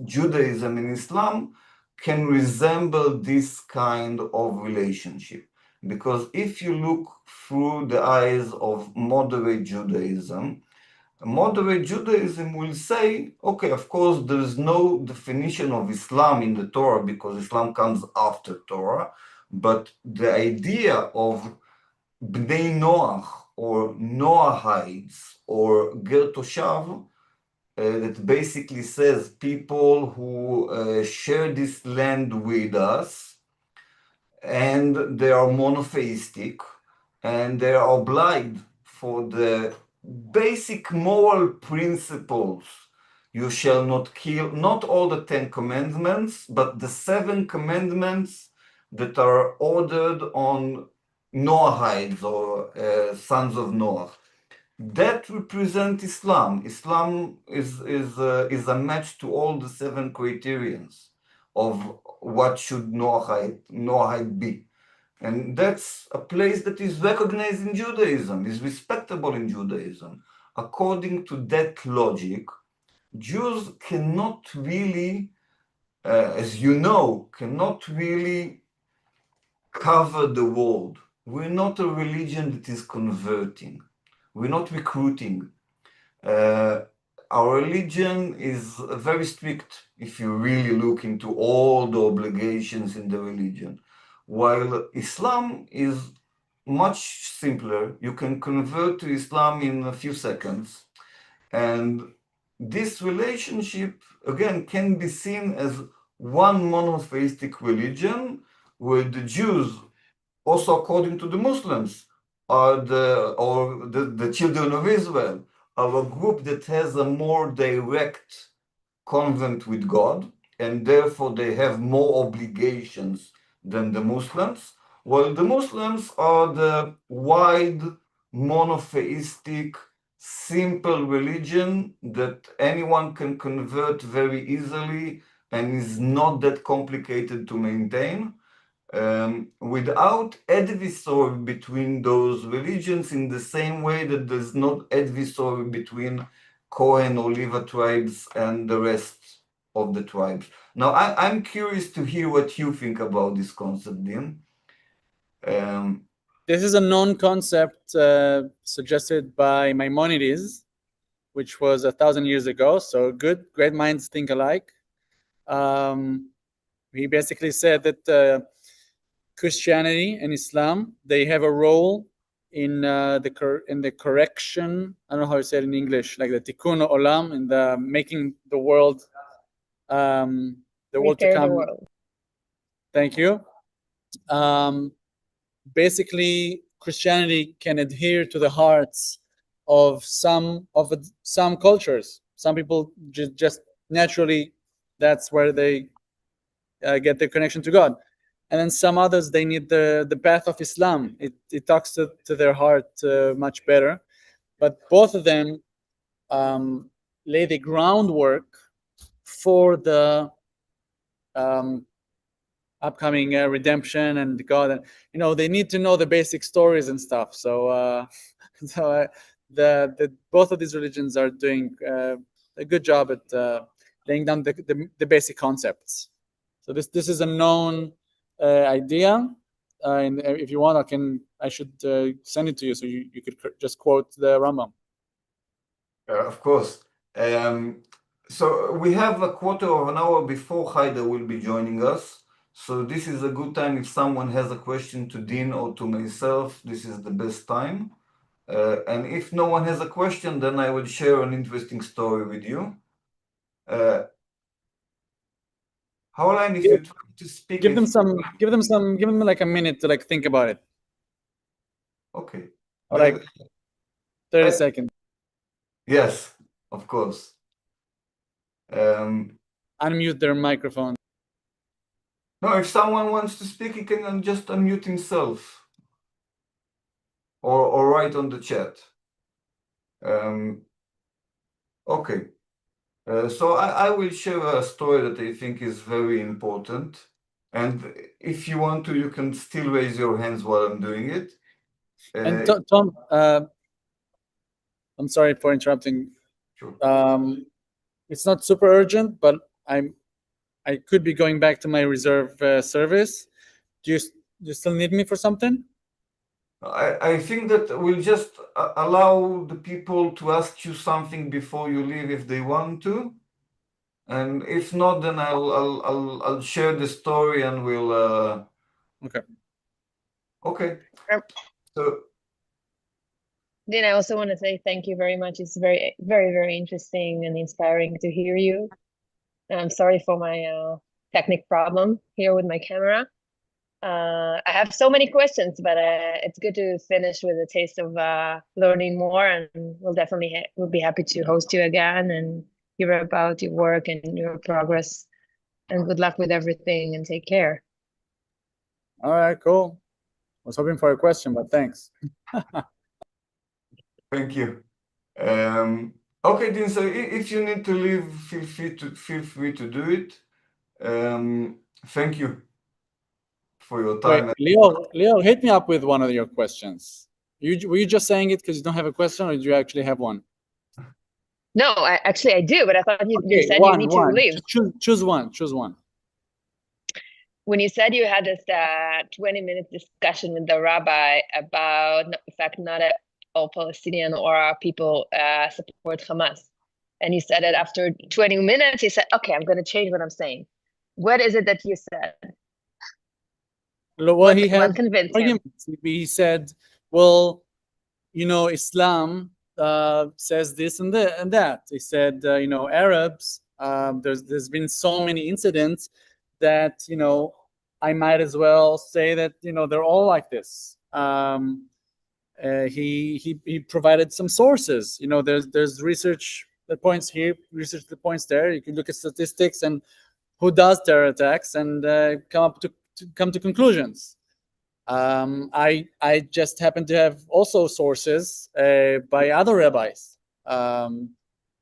Judaism and Islam can resemble this kind of relationship. Because if you look through the eyes of moderate Judaism will say, okay, of course, there is no definition of Islam in the Torah because Islam comes after Torah, but the idea of Bnei Noach or Noahites or Ger Toshav, that basically says people who share this land with us, and they are monotheistic, and they are obliged for the basic moral principles. You shall not kill, not all the 10 commandments, but the 7 commandments that are ordered on Noahites or sons of Noah. That represent Islam. Islam is a match to all the 7 criterions of what should Noahide be. And that's a place that is recognized in Judaism, is respectable in Judaism. According to that logic, Jews cannot really, as you know, cannot really cover the world. We're not a religion that is converting. We're not recruiting. Our religion is very strict if you really look into all the obligations in the religion. While Islam is much simpler, you can convert to Islam in a few seconds. And this relationship, again, can be seen as one monotheistic religion, where the Jews, also according to the Muslims, are the children of Israel, are a group that has a more direct convent with God, and therefore they have more obligations than the Muslims, while the Muslims are the wide, monotheistic, simple religion that anyone can convert very easily and is not that complicated to maintain. Without adversary between those religions, in the same way that there's not adversary between Kohen or Levi tribes and the rest of the tribes. Now, I'm curious to hear what you think about this concept, Dean. This is a known concept suggested by Maimonides, which was 1,000 years ago. So great minds think alike. He basically said that Christianity and Islam, they have a role in the correction. I don't know how to say it in English, like the tikkun olam, in the making the world, the world to Repair come. the world. Thank you. Basically, Christianity can adhere to the hearts of some cultures. Some people just naturally, that's where they get their connection to God. And then some others, they need the path of Islam. It talks to their heart much better. But both of them lay the groundwork for the upcoming redemption and God. And they need to know the basic stories and stuff. So the both of these religions are doing a good job at laying down the basic concepts. So this is a known idea, and if you want, I should send it to you so you could just quote the Rambam. Of course. So we have a quarter of an hour before Haider will be joining us. So this is a good time if someone has a question to Dean or to myself. This is the best time. And if no one has a question, then I will share an interesting story with you. Howline, if you try to speak, give them like a minute to like think about it. Okay. Or like 30 seconds. Yes, of course. Unmute their microphone. No, if someone wants to speak, he can just unmute himself or write on the chat. Okay. So I will share a story that I think is very important. And if you want to, you can still raise your hands while I'm doing it. And Tom, I'm sorry for interrupting. Sure. It's not super urgent, but I could be going back to my reserve service. Do you still need me for something? I think that we'll just allow the people to ask you something before you leave if they want to, and if not, then I'll share the story and we'll. Okay. Okay. So. Then I also want to say thank you very much. It's very, very, very interesting and inspiring to hear you. And I'm sorry for my technical problem here with my camera. I have so many questions, but it's good to finish with a taste of learning more, and we'll be happy to host you again and hear about your work and your progress. And good luck with everything, and take care. All right, cool. I was hoping for a question, but thanks. Thank you. Okay, Dean. So if you need to leave, feel free to do it. Thank you for your time. Wait, Leo, hit me up with one of your questions. Were you just saying it because you don't have a question, or did you actually have one? No, I do, but I thought you said you need to leave. Choose one. When you said you had this 20-minute discussion with the rabbi about the fact not all Palestinian or our people support Hamas, and you said that after 20 minutes, he said, "Okay, I'm going to change what I'm saying." What is it that you said? Well, he had convinced him? He said, "Well, Islam says this and that." He said, Arabs. There's been so many incidents that I might as well say that they're all like this. He provided some sources. There's research that points here, research that points there. You can look at statistics and who does terror attacks and come to conclusions. I just happen to have also sources by other rabbis,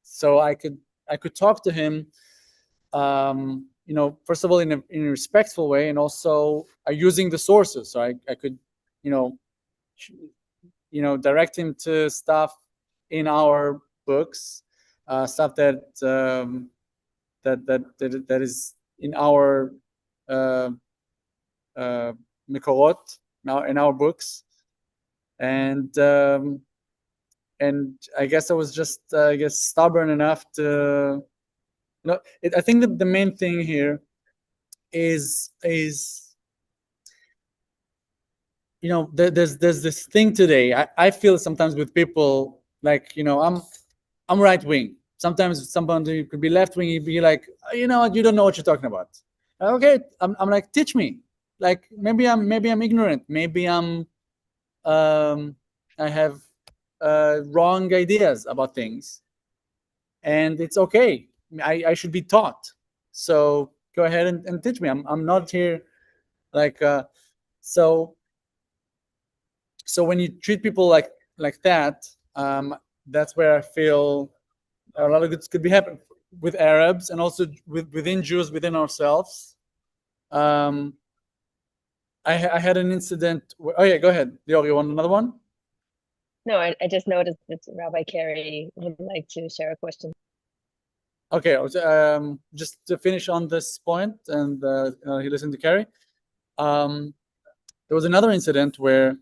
so I could talk to him. First of all, in a respectful way, and also using the sources. So I could, direct him to stuff in our books, stuff that is in our Mikorot, in our books, and I guess I was just stubborn enough to, I think that the main thing here is there's this thing today. I feel sometimes with people like, I'm right wing. Sometimes somebody could be left wing. You'd be like, you know what, you don't know what you're talking about. Okay, I'm like, teach me. Like maybe I'm ignorant. Maybe I have wrong ideas about things, and it's okay. I should be taught. So go ahead and teach me. I'm not here like so when you treat people like that, that's where I feel a lot of good could be happening with Arabs and also within Jews, within ourselves. I had an incident. Oh yeah, go ahead, Lior. You want another one? No, I just noticed that Rabbi Carey would like to share a question. Okay, just to finish on this point, and he listened to Carey. There was another incident where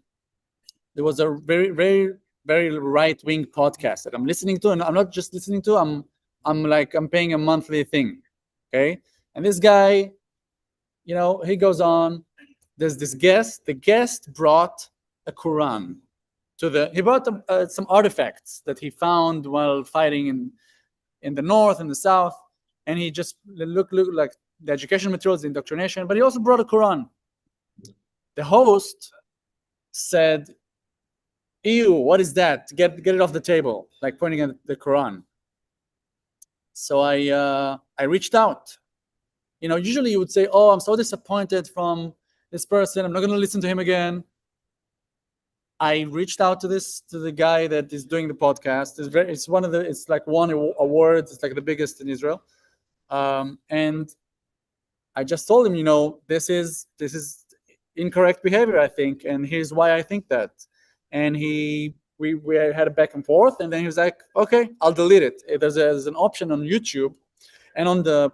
there was a very, very, very right-wing podcast that I'm listening to, and I'm not just listening to. I'm paying a monthly thing, okay? And this guy, he goes on. There's this guest. The guest brought a Quran he brought some artifacts that he found while fighting in the north and the south, and he just looked like the education materials, the indoctrination, but he also brought a Quran. The host said, "Ew, what is that? Get it off the table," like pointing at the Quran. So I reached out. Usually you would say, "Oh, I'm so disappointed from this person. I'm not going to listen to him again." I reached out to the guy that is doing the podcast. It's like won awards. It's like the biggest in Israel. And I just told him, this is incorrect behavior, I think, and here's why I think that. And we had a back and forth, and then he was like, "Okay, I'll delete it." There's an option on YouTube and on the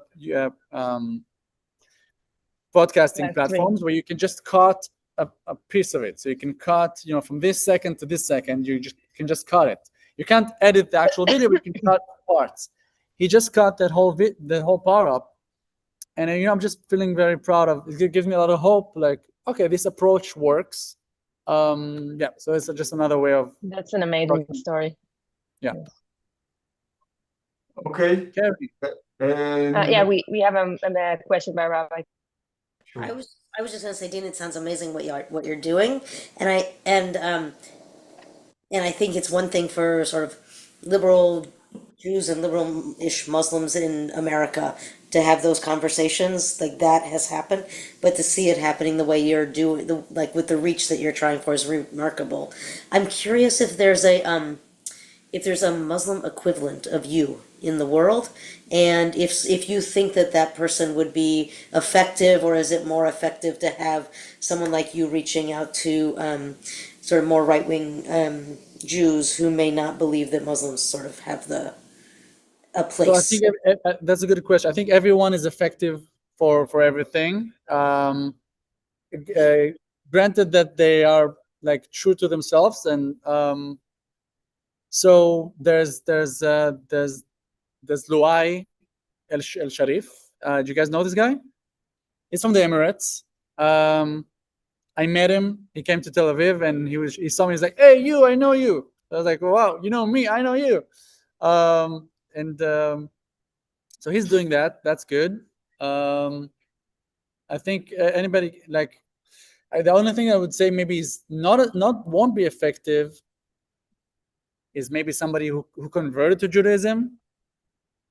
podcasting platforms where you can just cut a piece of it. So you can cut, from this second to this second. You can just cut it. You can't edit the actual video, but you can cut parts. He just cut that whole part up, and I'm just feeling very proud of it. It gives me a lot of hope. Like, okay, this approach works. Yeah, so it's just another way of. That's an amazing story. Yeah. Okay. Yeah, we have a question by Rabbi. Sure. I was just going to say, Dean, it sounds amazing what you're doing, and I think it's one thing for sort of liberal Jews and liberal-ish Muslims in America to have those conversations, like that has happened, but to see it happening the way you're doing, like with the reach that you're trying for, is remarkable. I'm curious if there's a Muslim equivalent of you in the world, and if you think that person would be effective, or is it more effective to have someone like you reaching out to sort of more right-wing Jews who may not believe that Muslims sort of have a place? So I think that's a good question. I think everyone is effective for everything. Granted that they are like true to themselves, and so there's Luai El Sharif. Do you guys know this guy? He's from the Emirates. I met him. He came to Tel Aviv, and he saw me. He's like, "Hey, you! I know you." I was like, "Wow, you know me? I know you." So he's doing that. That's good. I think anybody like the only thing I would say maybe is won't be effective is maybe somebody who converted to Judaism.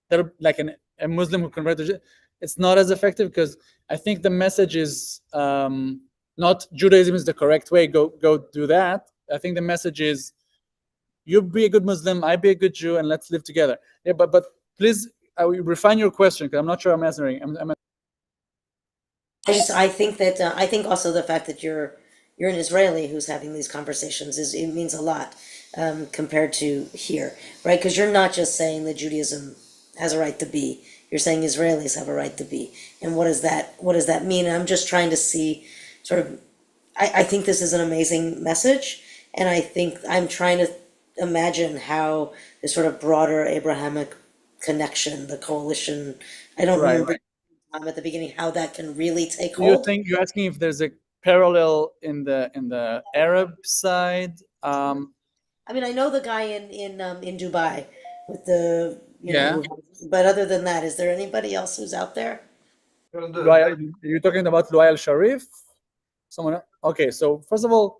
That like a Muslim who converted to Judaism. It's not as effective because I think the message is not Judaism is the correct way. Go do that. I think the message is you be a good Muslim, I be a good Jew, and let's live together. Yeah, but please refine your question because I'm not sure I'm answering. I think also the fact that you're an Israeli who's having these conversations it means a lot compared to here, right? Because you're not just saying that Judaism has a right to be. You're saying Israelis have a right to be, and what does that mean? And I'm just trying to see sort of. I think this is an amazing message, And I think I'm trying to imagine how this sort of broader Abrahamic connection, the coalition, I don't Right, remember at the beginning how that can really take You hold. think you're asking if there's a parallel in the Arab side? I mean, I know the guy in Dubai with the, Yeah. but other than that, is there anybody else who's out there? You're talking about Luay al-Sharif? Someone else? Okay, so first of all,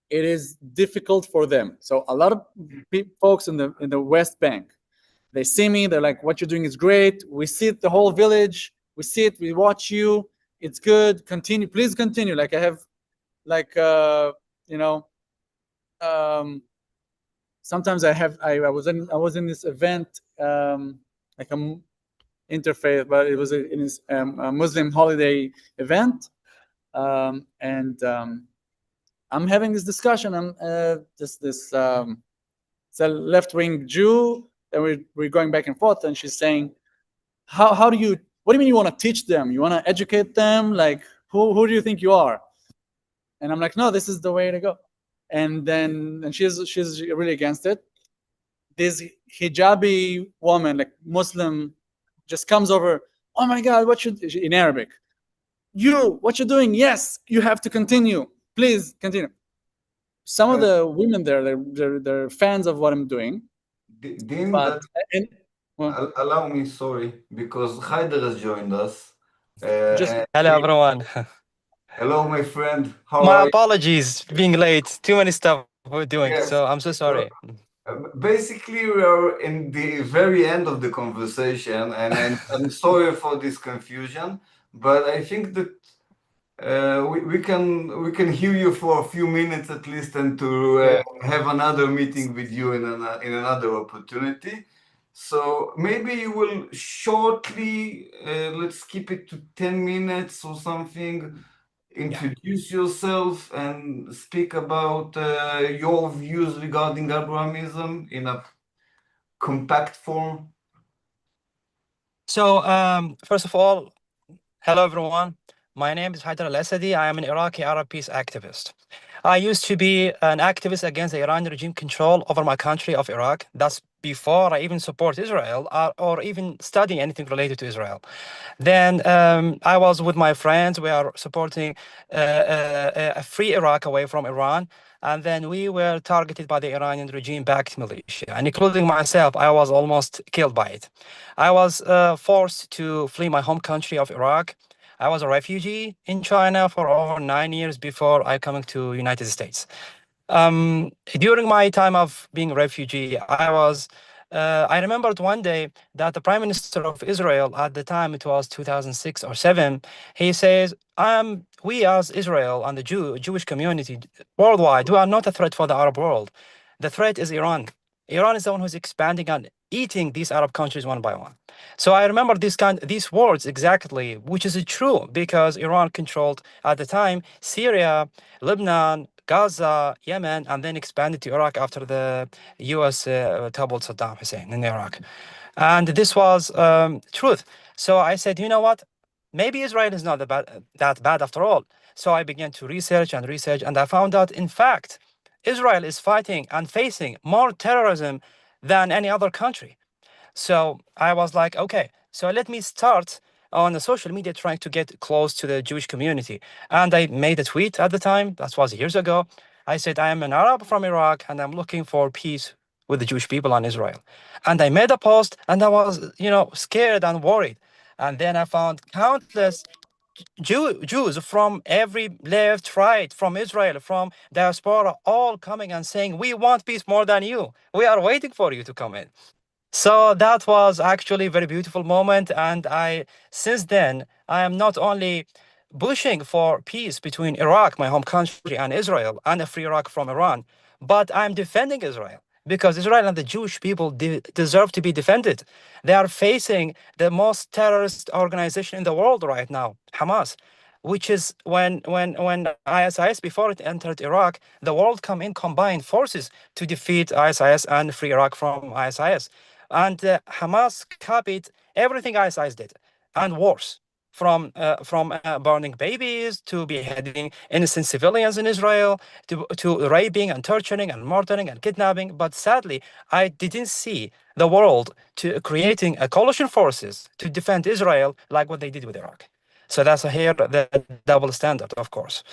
it is difficult for them. So a lot of folks in the West Bank, they see me, they're like, what you're doing is great. We see it, the whole village, we see it, we watch you, it's good, continue, please continue. Like I have, like, sometimes I was in this event, like a interfaith, but it was a Muslim holiday event. And I'm having this discussion. I'm it's a left-wing Jew, and we're going back and forth, and she's saying, what do you mean you want to teach them? You want to educate them? Like, who do you think you are? And I'm like, no, this is the way to go. And she's really against it. This hijabi woman, like Muslim, just comes over. Oh my God, in Arabic? What you're doing? Yes, you have to continue. Please continue. Some of the women there, they're fans of what I'm doing. Dean, But allow me, sorry, because Haider has joined us. Hello, everyone. Hello, my friend. How My are you? apologies being late. Too many stuff we're doing, Yes. so I'm so sorry. Basically, we are in the very end of the conversation, and I'm sorry for this confusion, but I think that we can hear you for a few minutes at least, and to have another meeting with you in another opportunity. So maybe you will shortly, let's keep it to 10 minutes or something. Introduce yourself and speak about your views regarding Abrahamism in a compact form. So, first of all, hello, everyone. My name is Haider al-Asadi. I am an Iraqi Arab peace activist. I used to be an activist against the Iranian regime control over my country of Iraq. That's before I even support Israel or even study anything related to Israel. Then I was with my friends. We are supporting a free Iraq away from Iran. And then we were targeted by the Iranian regime-backed militia. And including myself, I was almost killed by it. I was forced to flee my home country of Iraq. I was a refugee in China for over 9 years before I coming to United States. During my time of being a refugee, I remembered one day that the Prime Minister of Israel at the time, it was 2006 or 7, he says, we as Israel and the Jewish community worldwide, we are not a threat for the Arab world. The threat is Iran. Iran is the one who's expanding and eating these Arab countries one by one. So I remember these words exactly, which is true because Iran controlled at the time Syria, Lebanon, Gaza, Yemen, and then expanded to Iraq after the U.S. toppled Saddam Hussein in Iraq. And this was truth. So I said, you know what? Maybe Israel is not that bad after all. So I began to research, and I found out, in fact, Israel is fighting and facing more terrorism than any other country. So I was like, okay, so let me start on the social media trying to get close to the Jewish community. And I made a tweet at the time, that was years ago. I said, I am an Arab from Iraq and I'm looking for peace with the Jewish people and Israel. And I made a post and I was, scared and worried. And then I found countless Jews from every left, right, from Israel, from diaspora, all coming and saying, we want peace more than you. We are waiting for you to come in. So that was actually a very beautiful moment. And since then, I am not only pushing for peace between Iraq, my home country, and Israel, and a free Iraq from Iran, but I'm defending Israel because Israel and the Jewish people deserve to be defended. They are facing the most terrorist organization in the world right now, Hamas, which is when ISIS, before it entered Iraq, the world come in combined forces to defeat ISIS and free Iraq from ISIS. And Hamas copied everything ISIS did, and worse. from burning babies to beheading innocent civilians in Israel to raping and torturing and murdering and kidnapping. But sadly, I didn't see the world to creating a coalition forces to defend Israel like what they did with Iraq. So that's here the double standard, of course.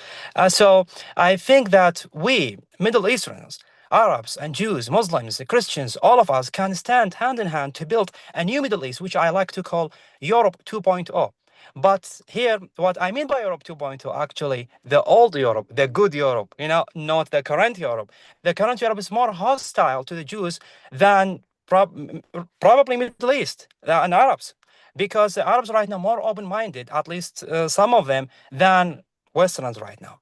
So I think that we, Middle Easterns, Arabs and Jews, Muslims, Christians, all of us can stand hand in hand to build a new Middle East, which I like to call Europe 2.0. But here, what I mean by Europe 2.0, actually, the old Europe, the good Europe, not the current Europe. The current Europe is more hostile to the Jews than probably Middle East and Arabs, because the Arabs right now more open-minded, at least some of them, than Westerns right now.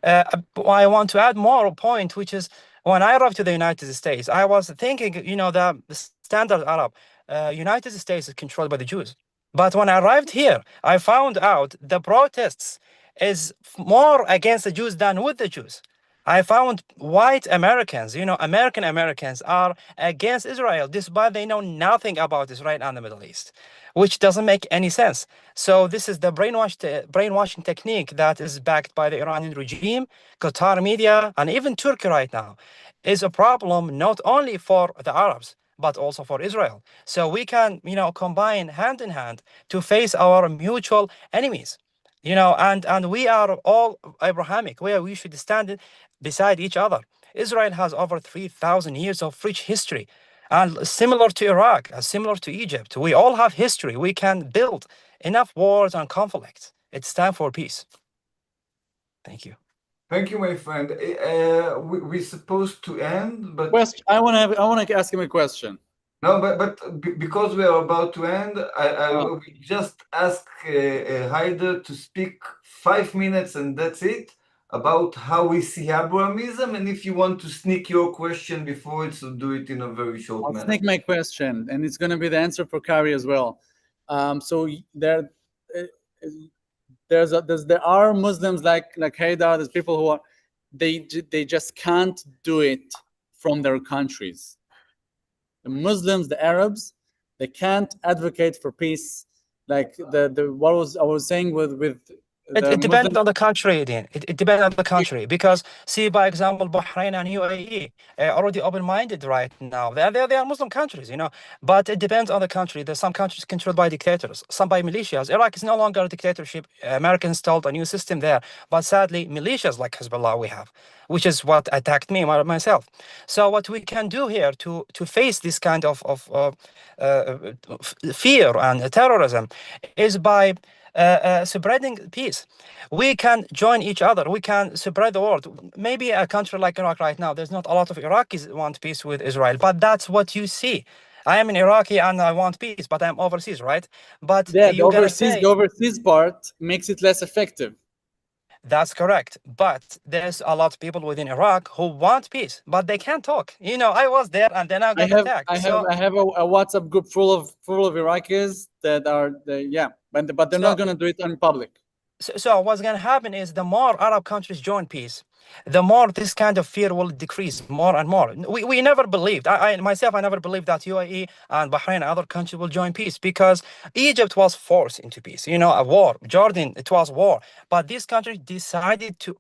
I want to add more point, which is when I arrived to the United States, I was thinking, the standard Arab, United States is controlled by the Jews. But when I arrived here, I found out the protests is more against the Jews than with the Jews. I found white Americans, American Americans are against Israel, despite they know nothing about Israel and the Middle East, which doesn't make any sense. So this is the brainwashing technique that is backed by the Iranian regime, Qatar media, and even Turkey right now, is a problem not only for the Arabs, but also for Israel. So we can, combine hand in hand to face our mutual enemies, and we are all Abrahamic, where we should stand beside each other. Israel has over 3,000 years of rich history, and similar to Iraq, similar to Egypt, we all have history. We can build enough wars and conflicts. It's time for peace. Thank you. Thank you, my friend. We're supposed to end, but I want to ask him a question. no, but because we are about to end, I will just ask Haider to speak 5 minutes, and that's it, about how we see Abrahamism, and if you want to sneak your question before it, so do it in a very short I'll manner. sneak my question, and it's going to be the answer for Kari as well. So there are Muslims like Haidar. There's people who are they just can't do it from their countries. The Muslims, the Arabs, they can't advocate for peace. Like what I was saying with It depends on the country, Dean. It depends on the country, because see, by example, Bahrain and UAE are already open-minded right now. They are Muslim countries, but it depends on the country. There's some countries controlled by dictators, some by militias. Iraq is no longer a dictatorship. America installed a new system there, but sadly, militias like Hezbollah we have, which is what attacked me myself. So what we can do here to face this kind of fear and terrorism is by spreading peace. We can join each other. We can spread the word. Maybe a country like Iraq right now, there's not a lot of Iraqis want peace with Israel, but that's what you see. I am an Iraqi and I want peace, but I'm overseas, right? But the overseas part makes it less effective. That's correct. But there's a lot of people within Iraq who want peace, but they can't talk. I was there and then I got attacked. I have a WhatsApp group full of Iraqis that are but they're not going to do it in public. So what's going to happen is the more Arab countries join peace, the more this kind of fear will decrease more and more. We never believed, I myself never believed that UAE and Bahrain and other countries will join peace, because Egypt was forced into peace, a war. Jordan, it was war. But these countries decided to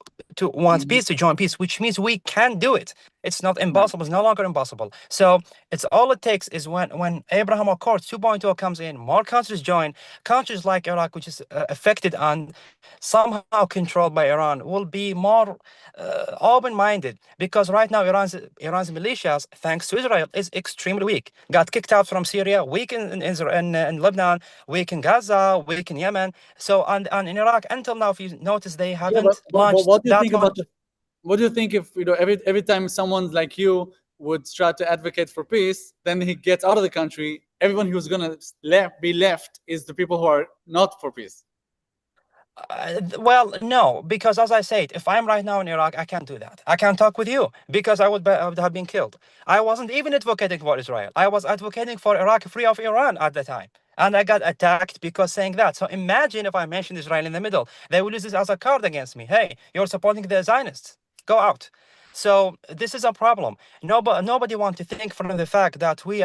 want peace, to join peace, which means we can do it. It's not impossible. It's no longer impossible. So it's all it takes is when Abraham Accords 2.0 comes in, more countries join. Countries like Iraq, which is affected and somehow controlled by Iran, will be more open-minded, because right now Iran's militias, thanks to Israel, is extremely weak. Got kicked out from Syria, weak in Israel, in Lebanon, weak in Gaza, weak in Yemen. So and in Iraq, until now, if you notice, they haven't launched that much. What do you think if every time someone like you would try to advocate for peace, then he gets out of the country, everyone who's gonna be left is the people who are not for peace? Well, no, because as I said, if I'm right now in Iraq, I can't do that. I can't talk with you because I would have been killed. I wasn't even advocating for Israel. I was advocating for Iraq free of Iran at the time. And I got attacked because saying that. So imagine if I mentioned Israel in the middle. They will use this as a card against me. Hey, you're supporting the Zionists. Go out. So this is a problem. Nobody wants to think from the fact that we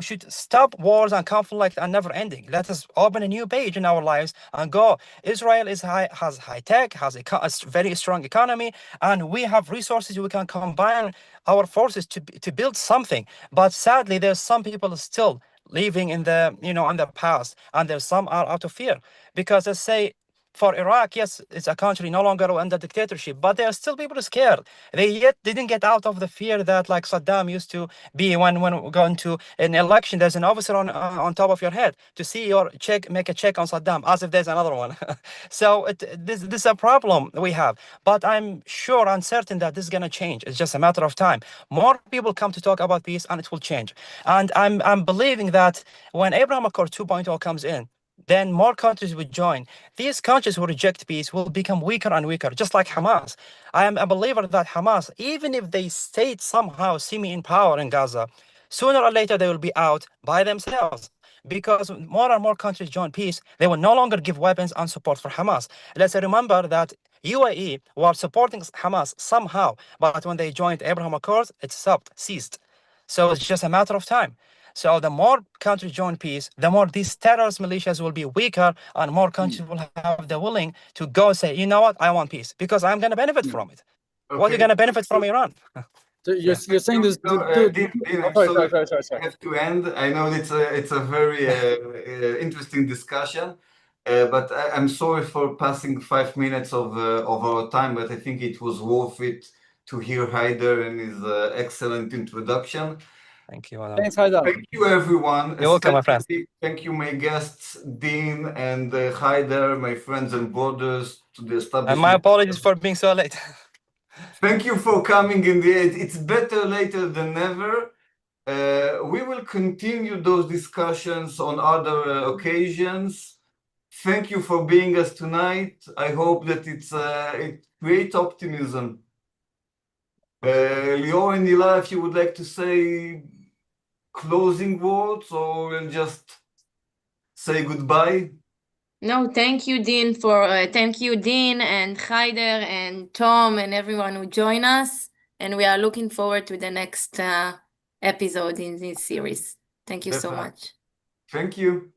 should stop wars and conflict and never ending. Let us open a new page in our lives and go. Israel has high tech, has a very strong economy, and we have resources. We can combine our forces to build something. But sadly, there's some people still living in the in the past, and there's some are out of fear because let's say, for Iraq, yes, it's a country no longer under dictatorship, but there are still people scared. They yet didn't get out of the fear that like Saddam used to be when going to an election. There's an officer on top of your head to see your check, make a check on Saddam, as if there's another one. So this is a problem we have. But I'm sure and certain that this is gonna change. It's just a matter of time. More people come to talk about peace, and it will change. And I'm believing that when Abraham Accord 2.0 comes in, then more countries would join. These countries who reject peace will become weaker and weaker, just like Hamas. I am a believer that Hamas, even if they stayed somehow semi in power in Gaza, sooner or later they will be out by themselves. Because more and more countries join peace, they will no longer give weapons and support for Hamas. Let's remember that UAE was supporting Hamas somehow, but when they joined Abraham Accords, it stopped, ceased. So it's just a matter of time. So the more countries join peace, the more these terrorist militias will be weaker, and more countries will have the willing to go say, you know what, I want peace because I'm going to benefit from it. What are you going to benefit from Iran? So you're saying this. Dean, I'm Sorry. I have to end. I know it's a very interesting discussion, but I'm sorry for passing 5 minutes of our time, but I think it was worth it to hear Haider and his excellent introduction. Thank you, Adam. Thanks, Haidar. Thank you, everyone. You're welcome, my friend. Thank you, my guests, Dean and Haider, my friends and brothers, to the establishment. And my apologies for being so late. Thank you for coming in the end. It's better later than never. We will continue those discussions on other occasions. Thank you for being us tonight. I hope that it creates optimism. Lior and Nila, if you would like to say closing words, or we'll just say goodbye. No, thank you, Dean, and Haider and Tom and everyone who joined us. And we are looking forward to the next episode in this series. Thank you so much. Thank you.